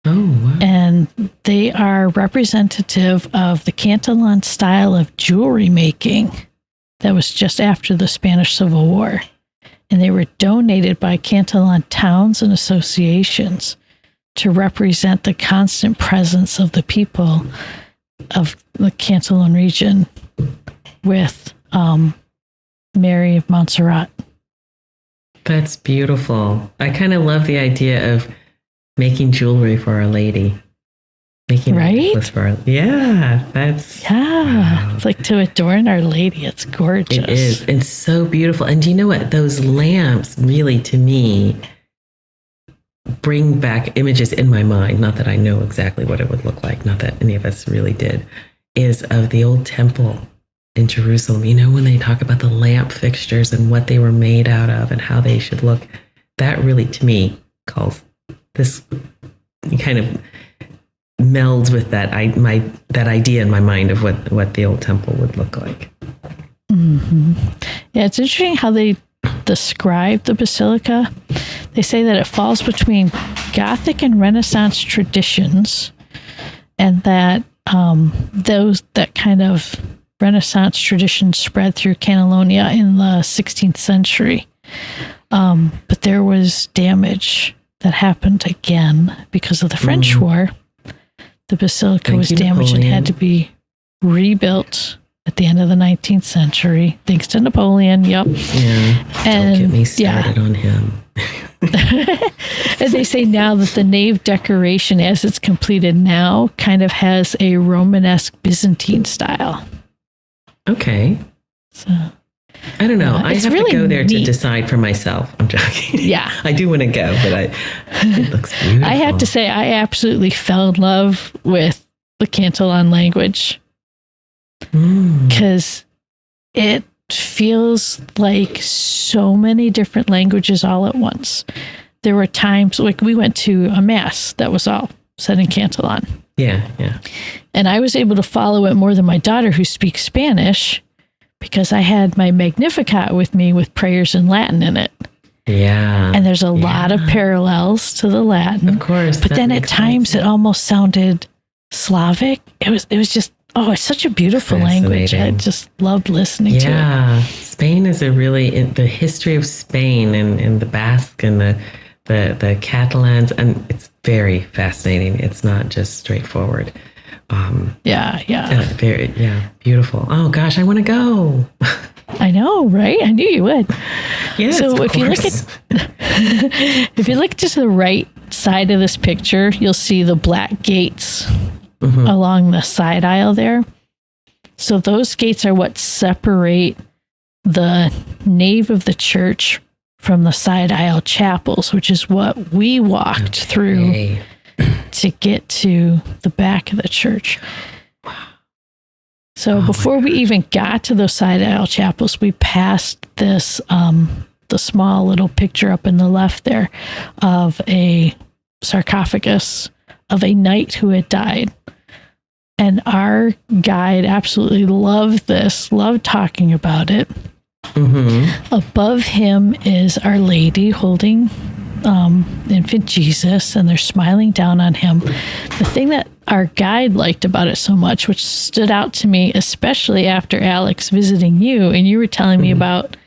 Oh, wow. And they are representative of the Cantillon style of jewelry making that was just after the Spanish Civil War. And they were donated by Cantillon towns and associations to represent the constant presence of the people of the Cantillon region with Mary of Montserrat. That's beautiful. I kind of love the idea of making jewelry for Our Lady. Making right? a necklace for that's... Yeah. Wow. It's like to adorn Our Lady. It's gorgeous. It is. It's so beautiful. And do you know what? Those lamps really, to me, bring back images in my mind. Not that I know exactly what it would look like. Not that any of us really did. Is of the old temple in Jerusalem. You know, when they talk about the lamp fixtures and what they were made out of and how they should look. That really, to me, calls this kind of melds with that idea in my mind of what the old temple would look like. Mm-hmm. Yeah, it's interesting how they describe the basilica. They say that it falls between Gothic and Renaissance traditions, and that that kind of Renaissance tradition spread through Catalonia in the 16th century. But there was damage that happened again because of the French War. The basilica was damaged and had to be rebuilt at the end of the 19th century, thanks to Napoleon. Yep. Yeah. And, don't get me started on him. And they say now that the nave decoration, as it's completed now, kind of has a Romanesque Byzantine style. Okay. So I don't know. I have really to go there neat to decide for myself. I'm joking. Yeah. I do want to go, but it looks beautiful. I have to say, I absolutely fell in love with the Cantillon language because it feels like so many different languages all at once. There were times, like we went to a mass that was all said in Cantillon. Yeah, yeah. And I was able to follow it more than my daughter, who speaks Spanish, because I had my Magnificat with me with prayers in Latin in it. Yeah. And there's a lot of parallels to the Latin. Of course. But then at times it almost sounded Slavic. It was just, it's such a beautiful language. I just loved listening to it. Yeah. Spain is the history of Spain and the Basque and the Catalans, and it's very fascinating. It's not just straightforward. Yeah. Beautiful. Oh gosh, I want to go. I know, right? I knew you would. Yes, so if you look to the right side of this picture, you'll see the black gates along the side aisle there. So those gates are what separate the nave of the church from the side aisle chapels, which is what we walked through to get to the back of the church. So before we even got to those side aisle chapels, we passed this, the small little picture up in the left there of a sarcophagus of a knight who had died. And our guide absolutely loved this, loved talking about it. Mm-hmm. Above him is Our Lady holding infant Jesus, and they're smiling down on him. The thing that our guide liked about it so much, which stood out to me, especially after Alix visiting you, and you were telling me about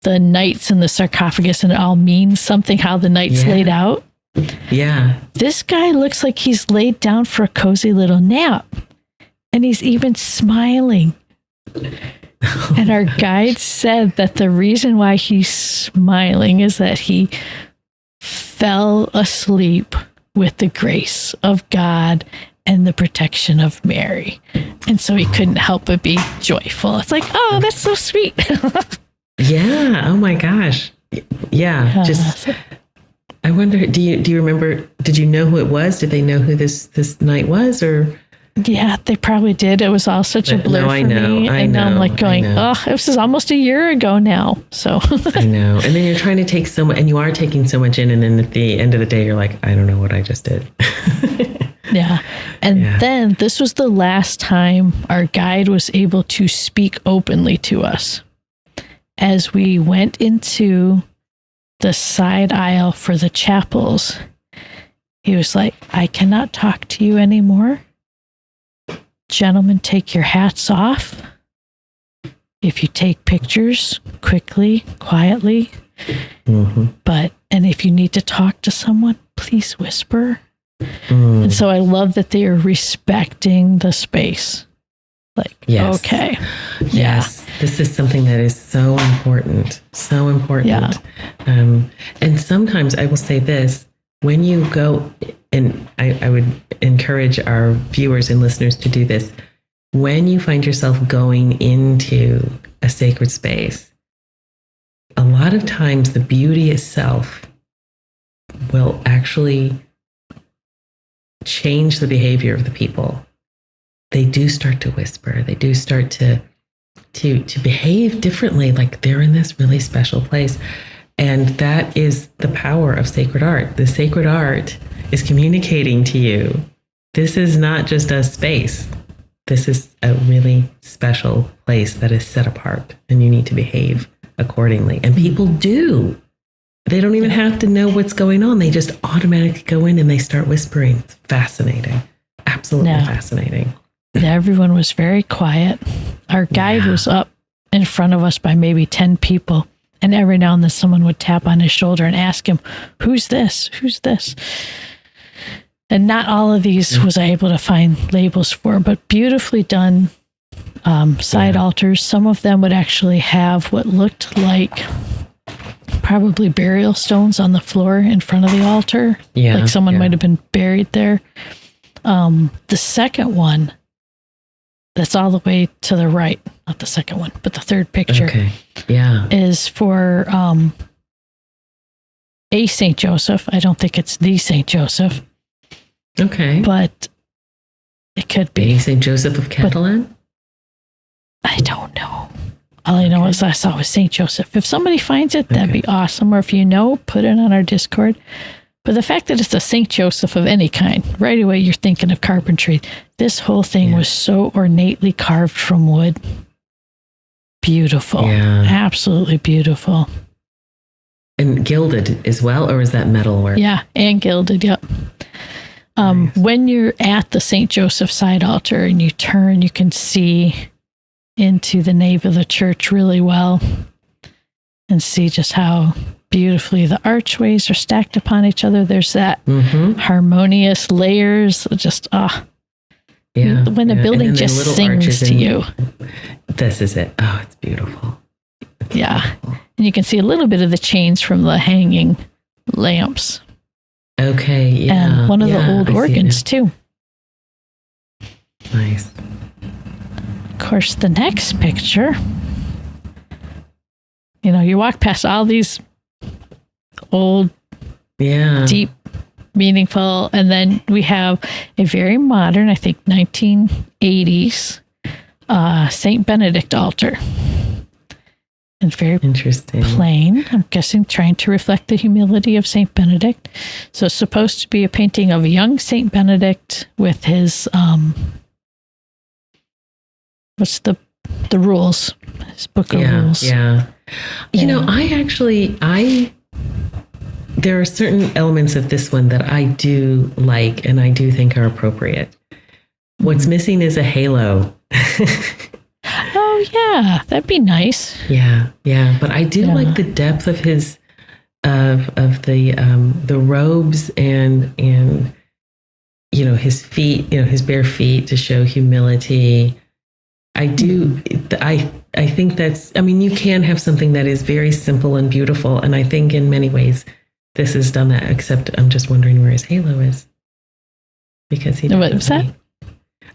the knights in the sarcophagus, and it all means something, how the knights laid out. Yeah. This guy looks like he's laid down for a cozy little nap, and he's even smiling. And our guide said that the reason why he's smiling is that he fell asleep with the grace of God and the protection of Mary. And so he couldn't help but be joyful. It's like, oh, that's so sweet. Yeah. Oh my gosh. Yeah. Just, I wonder, do you remember, did you know who it was? Did they know who this knight was, or? Yeah, they probably did. It was all such a blur for me. And now I'm like going, oh, this is almost a year ago now. So I know. And then you're trying to take so much, and you are taking so much in. And then at the end of the day, you're like, I don't know what I just did. Yeah. And then this was the last time our guide was able to speak openly to us. As we went into the side aisle for the chapels, he was like, I cannot talk to you anymore. Gentlemen, take your hats off. If you take pictures, quickly, quietly. Mm-hmm. And if you need to talk to someone, please whisper. And so I love that they are respecting the space. Like, okay. Yes. This is something that is so important. So important. Yeah. And sometimes I will say this, when you go, and I would encourage our viewers and listeners to do this, when you find yourself going into a sacred space, a lot of times the beauty itself will actually change the behavior of the people. They do start to whisper. They do start to behave differently, like they're in this really special place. And that is the power of sacred art. The sacred art is communicating to you, this is not just a space. This is a really special place that is set apart, and you need to behave accordingly. And people do. They don't even have to know what's going on. They just automatically go in and they start whispering. It's fascinating. Absolutely fascinating. Everyone was very quiet. Our guide was up in front of us by maybe 10 people. And every now and then someone would tap on his shoulder and ask him, who's this? Who's this? And not all of these was I able to find labels for, but beautifully done side altars. Some of them would actually have what looked like probably burial stones on the floor in front of the altar. Yeah, like someone might have been buried there. The second one, that's all the way to the right, not the second one, but the third picture is for a St. Joseph. I don't think it's the St. Joseph. Okay. But it could be. St. Joseph of Catalan? I don't know. All I know is I saw was St. Joseph. If somebody finds it, that'd be awesome. Or if you know, put it on our Discord. But the fact that it's a St. Joseph of any kind, right away you're thinking of carpentry. This whole thing was so ornately carved from wood. Beautiful. Yeah. Absolutely beautiful. And gilded as well, or is that metalwork? Yeah, and gilded, yep. Nice. When you're at the St. Joseph side altar and you turn, you can see into the nave of the church really well and see just how beautifully the archways are stacked upon each other. There's that harmonious layers, just when the building just sings to you. This is it. Oh, it's beautiful. It's beautiful. And you can see a little bit of the chains from the hanging lamps. Okay, yeah. And one of the old organs too. Nice. Of course, the next picture You walk past all these old, deep, meaningful, and then we have a very modern, I think 1980s Saint Benedict altar. It's very interesting, plain. I'm guessing trying to reflect the humility of Saint Benedict. So it's supposed to be a painting of a young Saint Benedict with his what's the rules? His book of rules. Yeah. I there are certain elements of this one that I do like and I do think are appropriate. What's missing is a halo. Oh yeah, that'd be nice. Yeah. But I do like the depth of his of the robes and his feet, his bare feet to show humility. I do. I think that's. I mean, you can have something that is very simple and beautiful, and I think in many ways this has done that. Except I'm just wondering where his halo is, because he. What was that?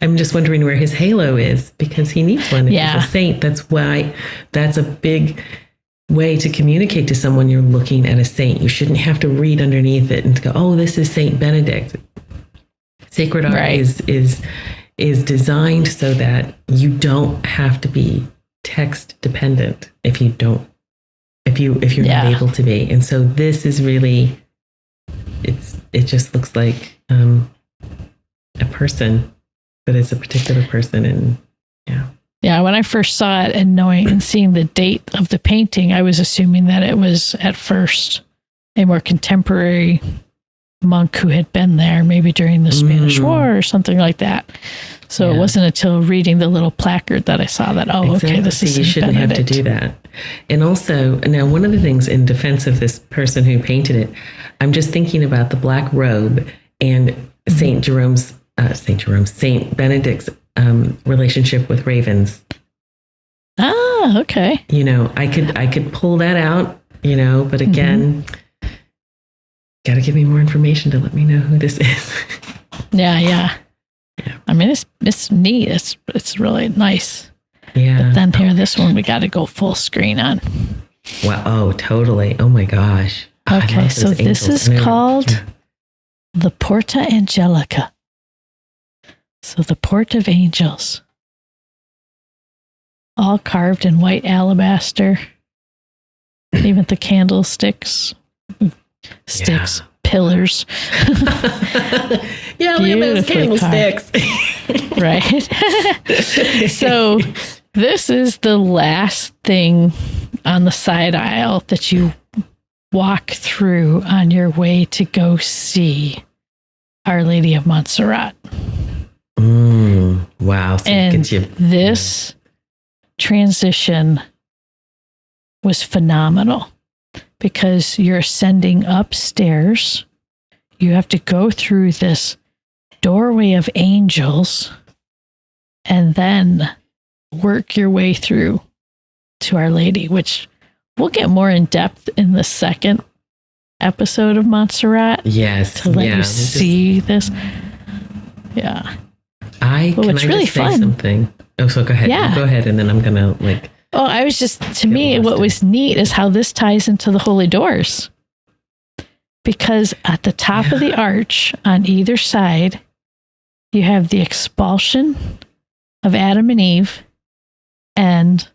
I'm just wondering where his halo is, because he needs one. If he's a saint, that's why. That's a big way to communicate to someone you're looking at a saint. You shouldn't have to read underneath it and go, "Oh, this is Saint Benedict." Sacred art is designed so that you don't have to be text dependent if you're not able to be. And so this is really, it just looks like a person, but it's a particular person. And yeah, when I first saw it and seeing the date of the painting, I was assuming that it was at first a more contemporary monk who had been there maybe during the Spanish War or something like that. So it wasn't until reading the little placard that I saw that, okay, this is you shouldn't Benedict. have to do that. And also, now one of the things in defense of this person who painted it, I'm just thinking about the black robe and Saint Benedict's relationship with ravens. Ah, okay. I could pull that out, but again, got to give me more information to let me know who this is. Yeah. I mean, it's neat. It's really nice. Yeah. But then here, this one, we got to go full screen on. Wow. Oh, totally. Oh my gosh. Okay. So this is called the Porta Angelica. So the Port of Angels. All carved in white alabaster. Even the candlesticks. Pillars. Yeah, look at those candlesticks. Right. So this is the last thing on the side aisle that you walk through on your way to go see Our Lady of Montserrat. Wow. So and this transition was phenomenal. Because you're ascending upstairs, you have to go through this doorway of angels and then work your way through to Our Lady, which we'll get more in depth in the second episode of Montserrat. Yes. To let you see this. Yeah. It's really fun. Something. Oh, so go ahead. Yeah. Go ahead, and then I'm going to Oh, I was just, to me, what was neat is how this ties into the Holy Doors. Because at the top of the arch on either side, you have the expulsion of Adam and Eve and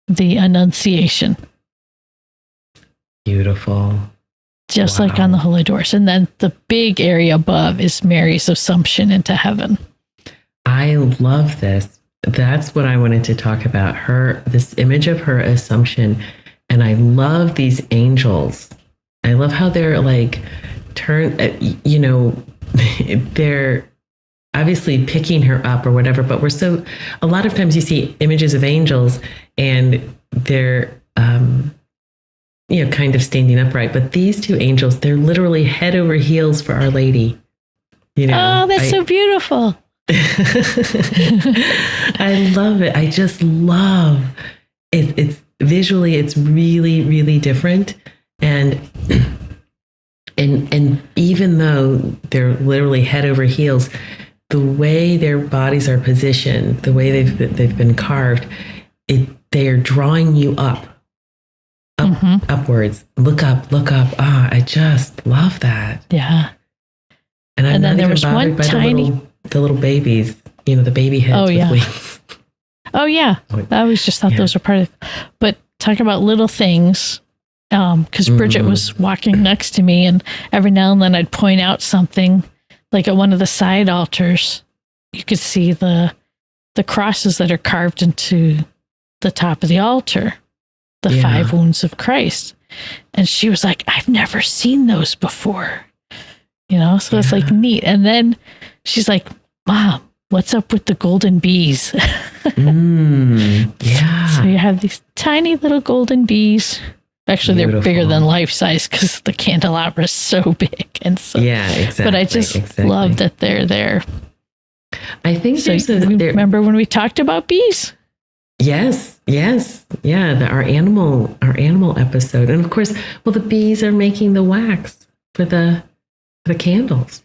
the Annunciation. Beautiful. Just like on the Holy Doors. And then the big area above is Mary's Assumption into heaven. I love this. That's what I wanted to talk about. This image of her Assumption. And I love these angels. I love how they're they're obviously picking her up or whatever, but a lot of times you see images of angels and they're, kind of standing upright. But these two angels, they're literally head over heels for Our Lady. Oh, that's so beautiful. I love it. I just love it. It's visually, it's really, really different. And even though they're literally head over heels, the way their bodies are positioned, the way they've been carved, they are drawing you up upwards. Look up, look up. Ah, I just love that. Yeah. And I'm And then not there even was bothered one by tiny. the little babies, the baby heads Oh, yeah. with wings. Oh, yeah. I always just thought those were part of. But talking about little things, because Bridget was walking next to me, and every now and then I'd point out something, like at one of the side altars, you could see the crosses that are carved into the top of the altar, the 5 wounds of Christ. And she was like, I've never seen those before. So it's like neat. And then she's like, Mom, what's up with the golden bees? Yeah. So you have these tiny little golden bees. Actually, they're bigger than life size because the candelabra is so big. And so, yeah, exactly. But I just love that they're there. I think so. Remember when we talked about bees? Yes. Yeah, our animal episode, and of course, the bees are making the wax for the candles.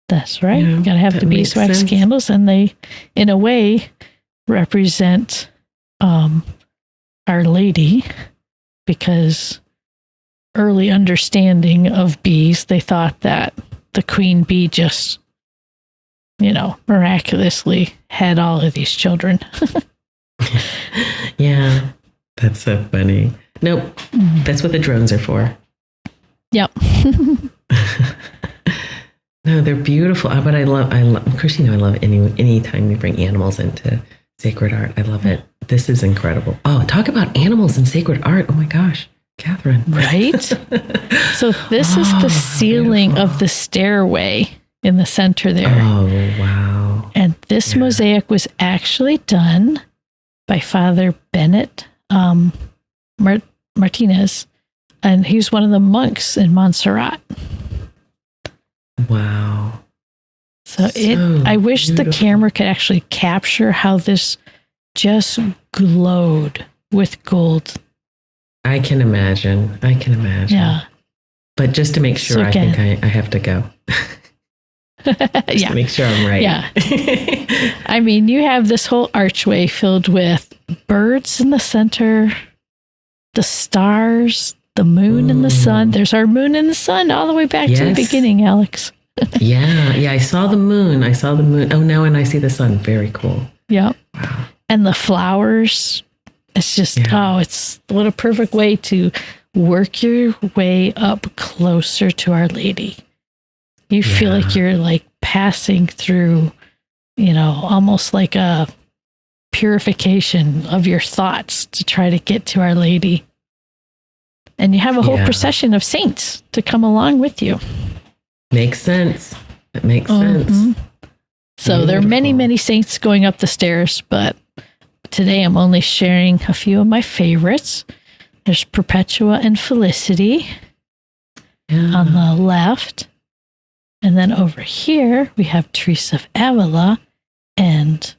That's right. You got to have the beeswax candles, and they, in a way, represent Our Lady, because early understanding of bees, they thought that the queen bee just, miraculously had all of these children. Yeah, that's so funny. Nope, that's what the drones are for. Yep. No, they're beautiful. But I love. Of course, I love any time we bring animals into sacred art. I love it. This is incredible. Oh, talk about animals in sacred art. Oh my gosh, Kathryn. Right? So this is the ceiling of the stairway in the center there. Oh, wow. And this mosaic was actually done by Father Bennett Martinez, and he's one of the monks in Montserrat. Wow. So I wish the camera could actually capture how this just glowed with gold. I can imagine. Yeah. But just to make sure, I think I have to go. To make sure I'm right. Yeah. I mean, you have this whole archway filled with birds in the center, the stars, the moon and the sun. There's our moon and the sun all the way back to the beginning, Alix. Yeah. I saw the moon. Oh, now and I see the sun. Very cool. Yep. Wow. And the flowers. It's just, it's what a perfect way to work your way up closer to Our Lady. You feel like you're like passing through, almost like a purification of your thoughts to try to get to Our Lady. And you have a whole procession of saints to come along with you. Makes sense. It makes sense. So there are many, many saints going up the stairs, but today I'm only sharing a few of my favorites. There's Perpetua and Felicity on the left. And then over here, we have Teresa of Avila and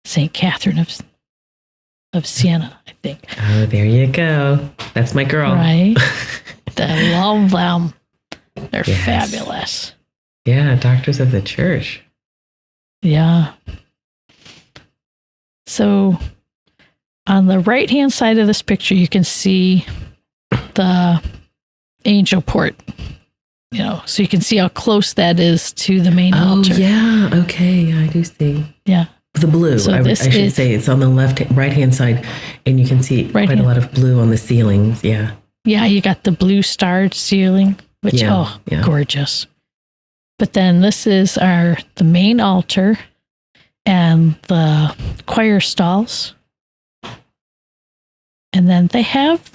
St. Catherine of Siena, I think. Oh, there you go. That's my girl. Right. I love them. They're fabulous. Yeah, doctors of the church. Yeah. So on the right-hand side of this picture, you can see the angel port. So you can see how close that is to the main altar. Oh, yeah. Okay. Yeah, I do see. Yeah. The blue. So I should say it's on the right-hand side, and you can see quite a lot of blue on the ceilings. Yeah. Yeah, you got the blue starred ceiling, which, gorgeous. But then this is the main altar and the choir stalls. And then they have,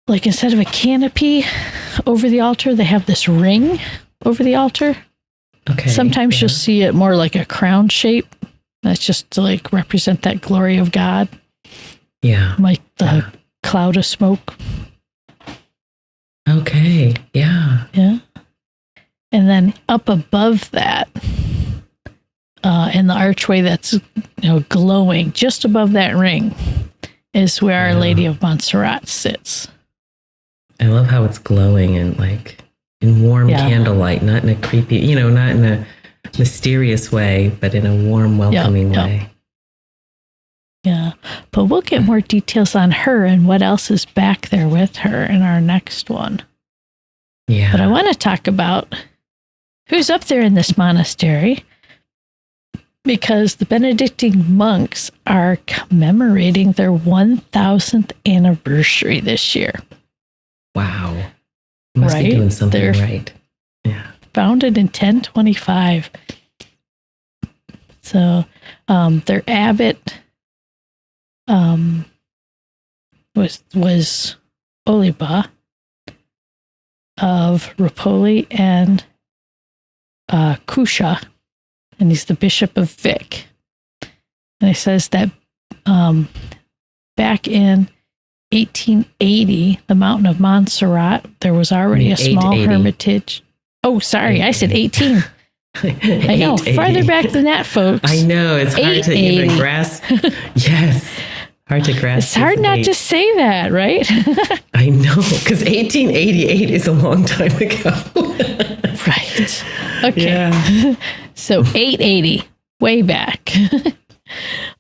like instead of a canopy over the altar, they have this ring over the altar. Okay. Sometimes you'll see it more like a crown shape. That's just to like represent that glory of God. Yeah. Like the cloud of smoke. Okay. Yeah. Yeah. And then up above that, in the archway that's glowing just above that ring, is where Our Lady of Montserrat sits. I love how it's glowing and like in warm candlelight, not in a creepy, not in a mysterious way, but in a warm, welcoming way. Yeah. But we'll get more details on her and what else is back there with her in our next one. Yeah. But I want to talk about who's up there in this monastery, because the Benedictine monks are commemorating their 1000th anniversary this year. Wow. Must be doing something right. Yeah. Founded in 1025. So their abbot was Oliba of Ripoli and Kusha, and he's the Bishop of Vic. And it says that back in 1880, the mountain of Montserrat, there was already a small hermitage. Oh, sorry, I said 18. I know, farther back than that, folks. I know, it's hard to even grasp. Yes, hard to grasp. It's hard not to say that, right? I know, because 1888 is a long time ago. Right. Okay. Yeah. So 880, way back.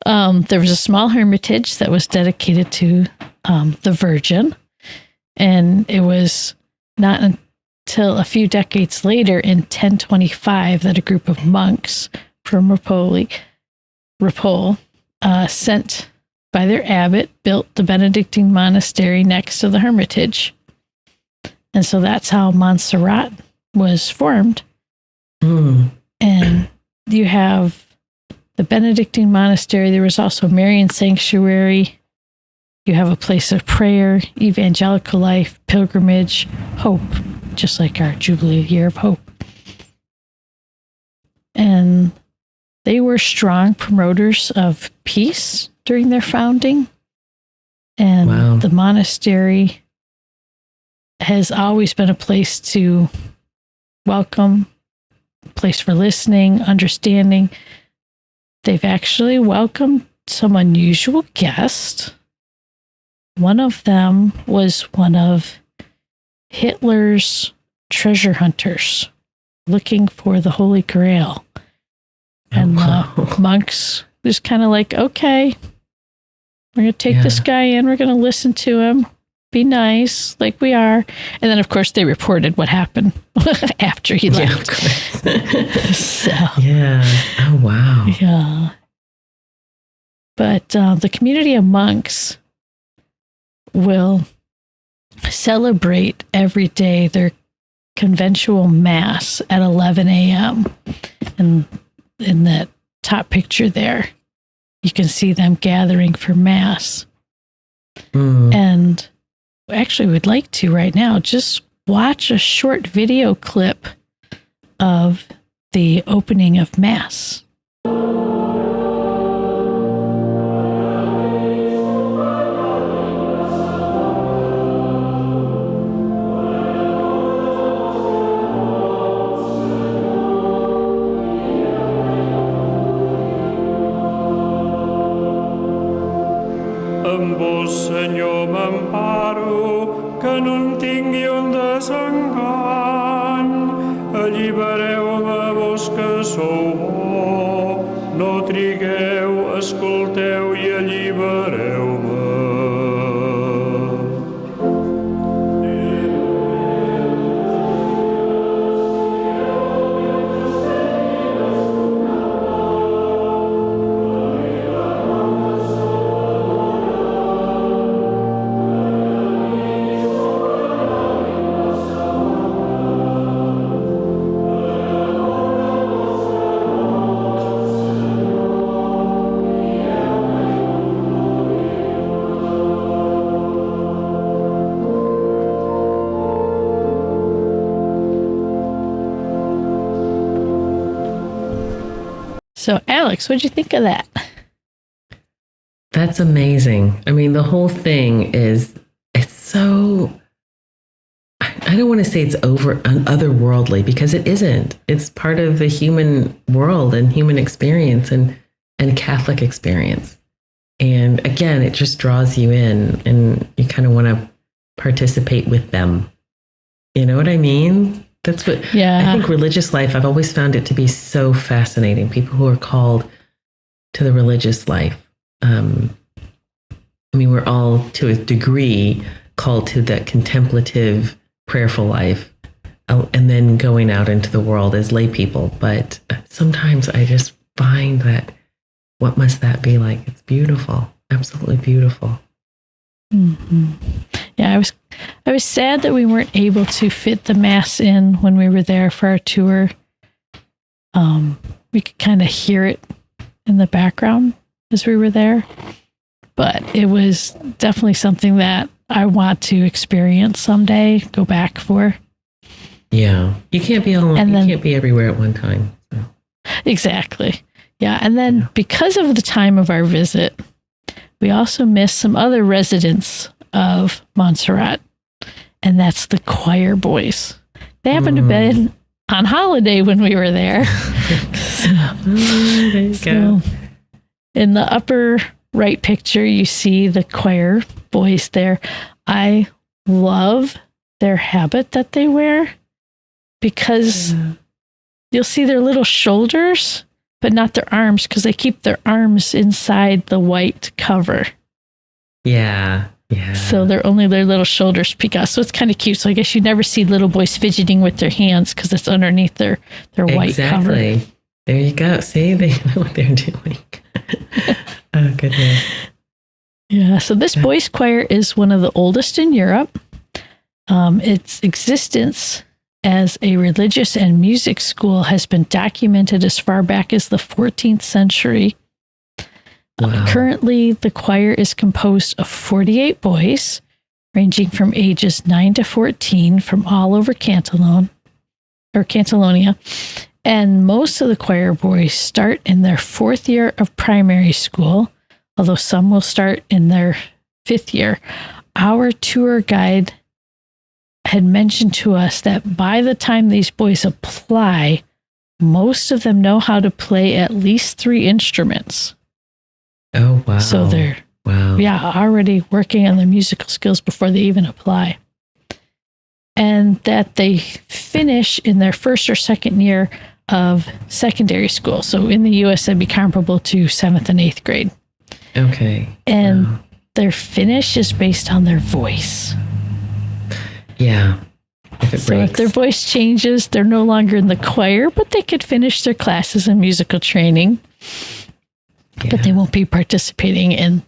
There was a small hermitage that was dedicated to the Virgin. And it was not until a few decades later, in 1025, that a group of monks from Ripole, sent by their abbot, built the Benedictine monastery next to the hermitage. And so that's how Montserrat was formed. And you have the Benedictine monastery. There was also Marian sanctuary. You have a place of prayer, evangelical life, pilgrimage, hope, just like our Jubilee Year of Hope. And they were strong promoters of peace during their founding. And the monastery has always been a place to welcome, a place for listening, understanding. They've actually welcomed some unusual guests. One of them was one of Hitler's treasure hunters looking for the Holy Grail. And the monks was kind of like, okay, we're going to take this guy in. We're going to listen to him. Be nice, like we are. And then, of course, they reported what happened after he left. So, yeah. Oh, wow. Yeah. But the community of monks will celebrate every day their conventual mass at 11 a.m. And in that top picture there, you can see them gathering for mass. And actually, we'd like to right now just watch a short video clip of the opening of mass. Senyor m'emparo, que no en tingui un desengany. Allibereu-me vos que sou bo, no trigueu, escolteu i allibereu-me. So, Alix, what'd you think of that? That's amazing. I mean, the whole thing is, it's so, I don't want to say it's otherworldly, because it isn't. It's part of the human world and human experience and Catholic experience. And again, it just draws you in and you kind of want to participate with them. You know what I mean? That's what I think religious life, I've always found it to be so fascinating. People who are called to the religious life, I mean, we're all to a degree called to that contemplative, prayerful life, and then going out into the world as lay people. But sometimes I just find that, what must that be like? It's beautiful, absolutely beautiful. Mm-hmm. Yeah, I was sad that we weren't able to fit the mass in when we were there for our tour. We could kind of hear it in the background as we were there, but it was definitely something that I want to experience someday, go back for. Yeah, you can't be all, and you then, can't be everywhere at one time. So. Exactly. Yeah, and then because of the time of our visit, we also missed some other residents of Montserrat, and that's the choir boys. They happened to be on holiday when we were there. There you go. In the upper right picture, you see the choir boys there. I love their habit that they wear, because you'll see their little shoulders, but not their arms, because they keep their arms inside the white cover. Yeah. Yeah. So they're only their little shoulders peek out. So it's kind of cute. So I guess you never see little boys fidgeting with their hands, because it's underneath their white cover. Exactly. There you go. See, they know what they're doing. Oh, goodness. Yeah. So this boys' choir is one of the oldest in Europe. Its existence as a religious and music school has been documented as far back as the 14th century. Wow. Currently, the choir is composed of 48 boys, ranging from ages 9 to 14 from all over Catalonia. And most of the choir boys start in their 4th year of primary school, although some will start in their 5th year. Our tour guide had mentioned to us that by the time these boys apply, most of them know how to play at least 3 instruments. Oh, wow. So they're already working on their musical skills before they even apply. And that they finish in their 1st or 2nd year of secondary school. So in the US, that'd be comparable to 7th and 8th grade. Okay. And their finish is based on their voice. Yeah. If their voice changes, they're no longer in the choir, but they could finish their classes in musical training. Yeah. But they won't be participating in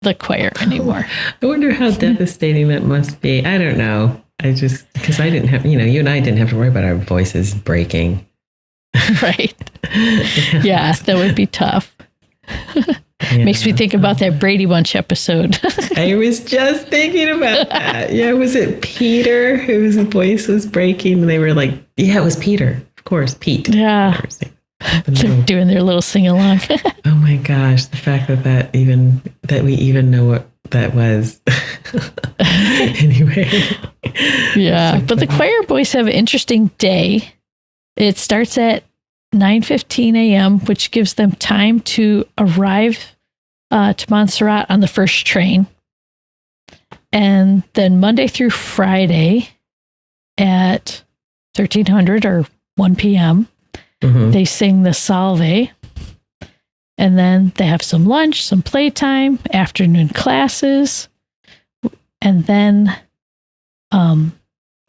the choir anymore. I wonder how devastating that must be. I don't know. Because I didn't have, you and I didn't have to worry about our voices breaking. Right. Yeah, that would be tough. Yeah. Makes me think about that Brady Bunch episode. I was just thinking about that. Yeah, was it Peter whose voice was breaking? And they were like, yeah, it was Peter. Of course, Pete. Yeah. They're doing their little sing-along. Oh my gosh, the fact that we even know what that was. Anyway. Yeah, but the choir boys have an interesting day. It starts at 9:15 a.m., which gives them time to arrive to Montserrat on the first train. And then Monday through Friday at 1300 or 1 p.m., they sing the Salve. And then they have some lunch, some playtime, afternoon classes. And then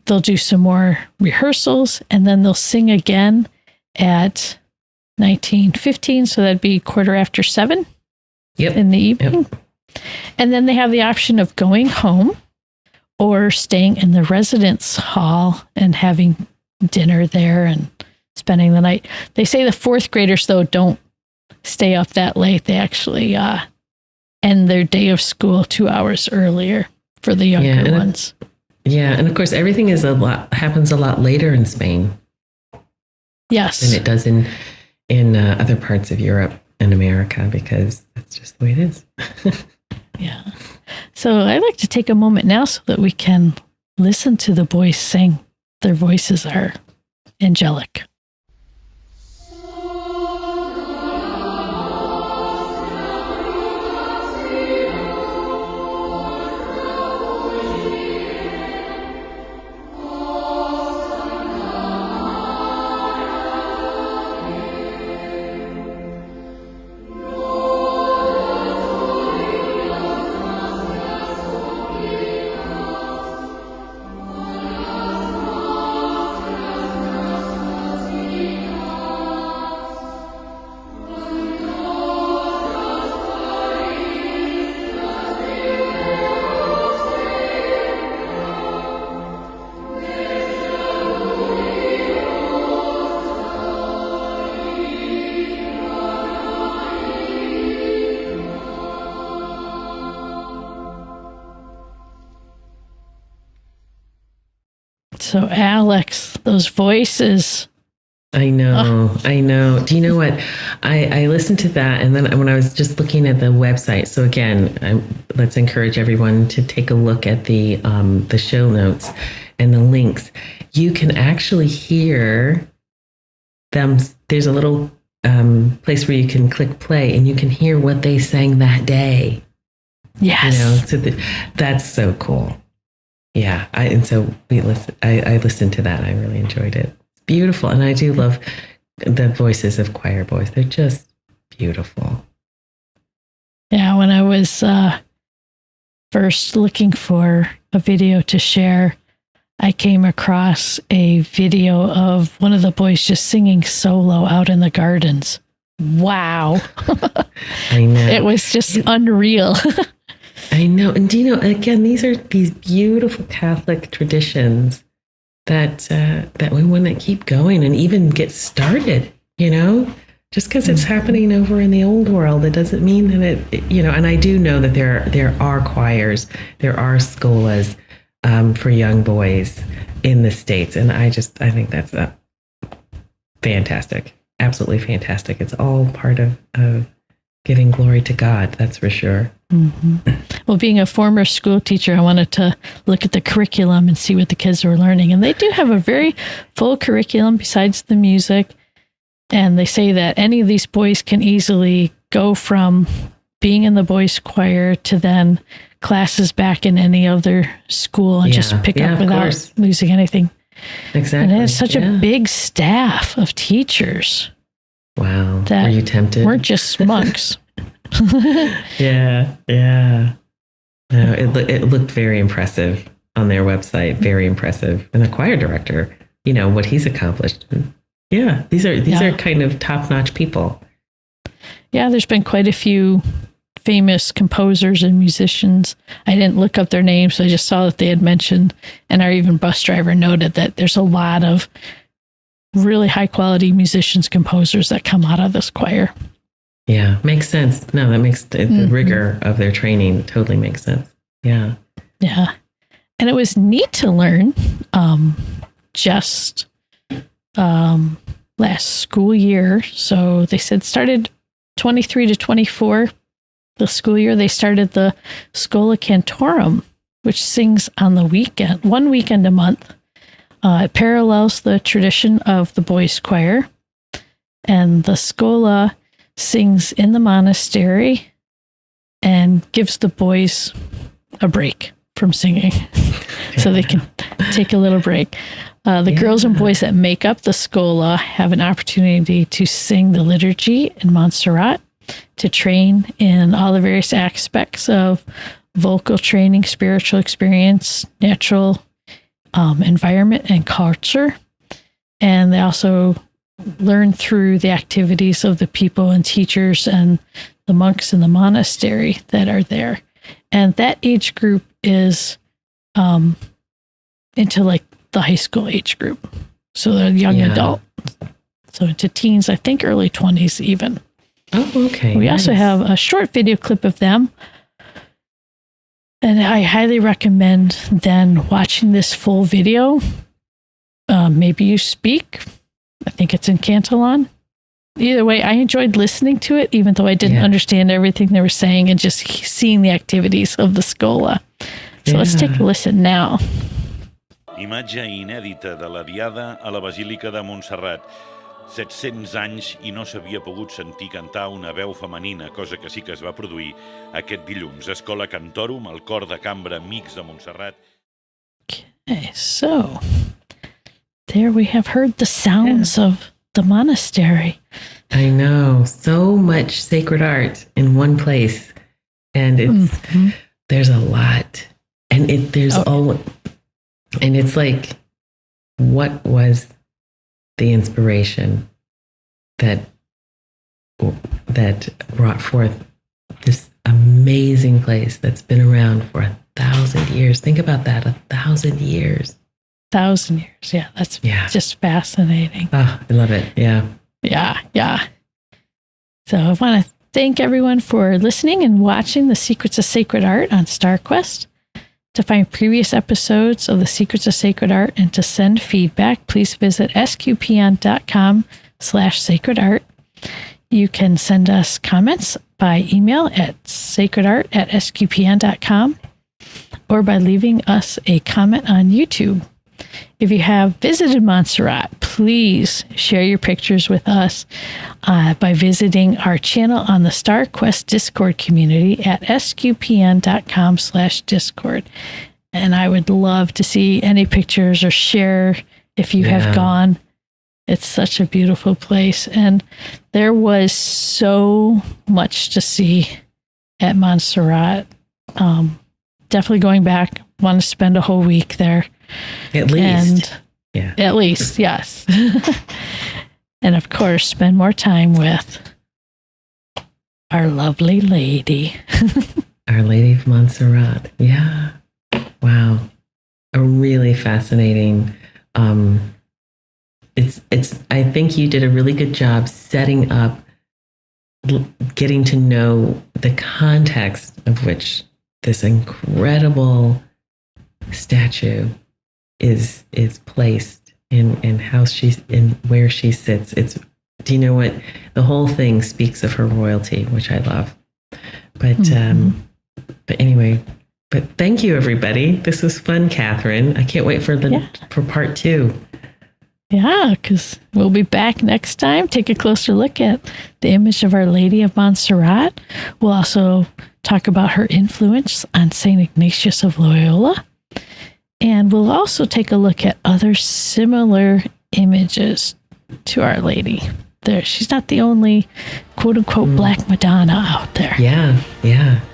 they'll do some more rehearsals, and then they'll sing again at 19:15. So that'd be 7:15 in the evening. Yep. And then they have the option of going home or staying in the residence hall and having dinner there and spending the night. They say the 4th graders, though, don't stay up that late. They actually end their day of school 2 hours earlier for the younger ones. And of course, everything happens a lot later in Spain. Yes. Than it does in other parts of Europe and America, because that's just the way it is. Yeah. So I'd like to take a moment now so that we can listen to the boys sing. Their voices are angelic. So Alix, those voices. I know. Do you know what? I listened to that, and then when I was just looking at the website. So again, let's encourage everyone to take a look at the show notes and the links. You can actually hear them. There's a little place where you can click play, and you can hear what they sang that day. Yes, so that's so cool. Yeah, I listened to that. I really enjoyed it. Beautiful. And I do love the voices of choir boys. They're just beautiful. Yeah, when I was first looking for a video to share, I came across a video of one of the boys just singing solo out in the gardens. Wow. I know. It was just unreal. I know. And do you know, again, these are these beautiful Catholic traditions that we want to keep going and even get started, just because it's happening over in the old world, it doesn't mean that and I do know that there are choirs, there are scholas for young boys in the States. And I think that's fantastic. Absolutely fantastic. It's all part of giving glory to God. That's for sure. Mm-hmm. Well, being a former school teacher, I wanted to look at the curriculum and see what the kids were learning. And they do have a very full curriculum besides the music. And they say that any of these boys can easily go from being in the boys' choir to then classes back in any other school and just pick up without losing anything. Exactly. And it's such a big staff of teachers. Wow. Were you tempted? Weren't just monks. Yeah. No, it looked very impressive on their website. Very impressive. And the choir director, what he's accomplished. Yeah, these are kind of top-notch people. Yeah, there's been quite a few famous composers and musicians. I didn't look up their names, so I just saw that they had mentioned, and our even bus driver noted that there's a lot of really high-quality musicians, composers that come out of this choir. Yeah, makes sense. No, that makes the rigor of their training totally makes sense. Yeah. Yeah. And it was neat to learn just last school year. So they said started 23 to 24, the school year, they started the Schola Cantorum, which sings on the weekend, one weekend a month. It parallels the tradition of the boys' choir. And the Schola sings in the monastery and gives the boys a break from singing so they can take a little break. The girls and boys that make up the Schola have an opportunity to sing the liturgy in Montserrat, to train in all the various aspects of vocal training, spiritual experience, natural environment, and culture. And they also learn through the activities of the people and teachers and the monks in the monastery that are there. And that age group is into like the high school age group. So they're young adult. So into teens, I think early 20s even. Oh, okay. We also have a short video clip of them. And I highly recommend then watching this full video. Maybe you speak. I think it's in Catalan. Either way, I enjoyed listening to it, even though I didn't understand everything they were saying, and just seeing the activities of the Schola. So let's take a listen now. Imatge inèdita de la Diada a la Basílica de Montserrat. 700 anys i no s'havia pogut sentir cantar una veu femenina, cosa que sí que es va produir aquest dilluns. Escola Cantorum, el cor de cambra Amics de Montserrat. Okay, so there we have heard the sounds of the monastery. I know, so much sacred art in one place, and it's there's a lot, and and it's like, what was the inspiration that brought forth this amazing place that's been around for 1,000 years? Think about that, 1,000 years. 1,000 years, yeah, that's just fascinating. Oh, I love it, yeah. Yeah. So I want to thank everyone for listening and watching The Secrets of Sacred Art on StarQuest. To find previous episodes of The Secrets of Sacred Art and to send feedback, please visit sqpn.com/sacred art. You can send us comments by email at sacredart@sqpn.com or by leaving us a comment on YouTube. If you have visited Montserrat, please share your pictures with us by visiting our channel on the Star Quest Discord community at sqpn.com/discord. And I would love to see any pictures or share if you have gone. It's such a beautiful place. And there was so much to see at Montserrat. Definitely going back. Want to spend a whole week there. At least. At least, yes. And of course, spend more time with our lovely lady. Our Lady of Montserrat. Yeah. Wow. A really fascinating. I think you did a really good job setting up, getting to know the context of which this incredible statue is placed and how she's in, where she sits. Do you know what? The whole thing speaks of her royalty, which I love. But anyway, but thank you, everybody. This was fun, Kathryn. I can't wait for part 2. Yeah, because we'll be back next time. Take a closer look at the image of Our Lady of Montserrat. We'll also talk about her influence on St. Ignatius of Loyola. And we'll also take a look at other similar images to Our Lady. She's not the only quote-unquote Black Madonna out there. Yeah,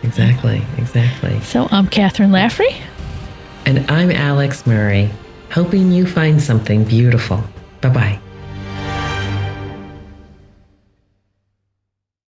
exactly. So I'm Kathryn Laffrey. And I'm Alix Murray, hoping you find something beautiful. Bye-bye.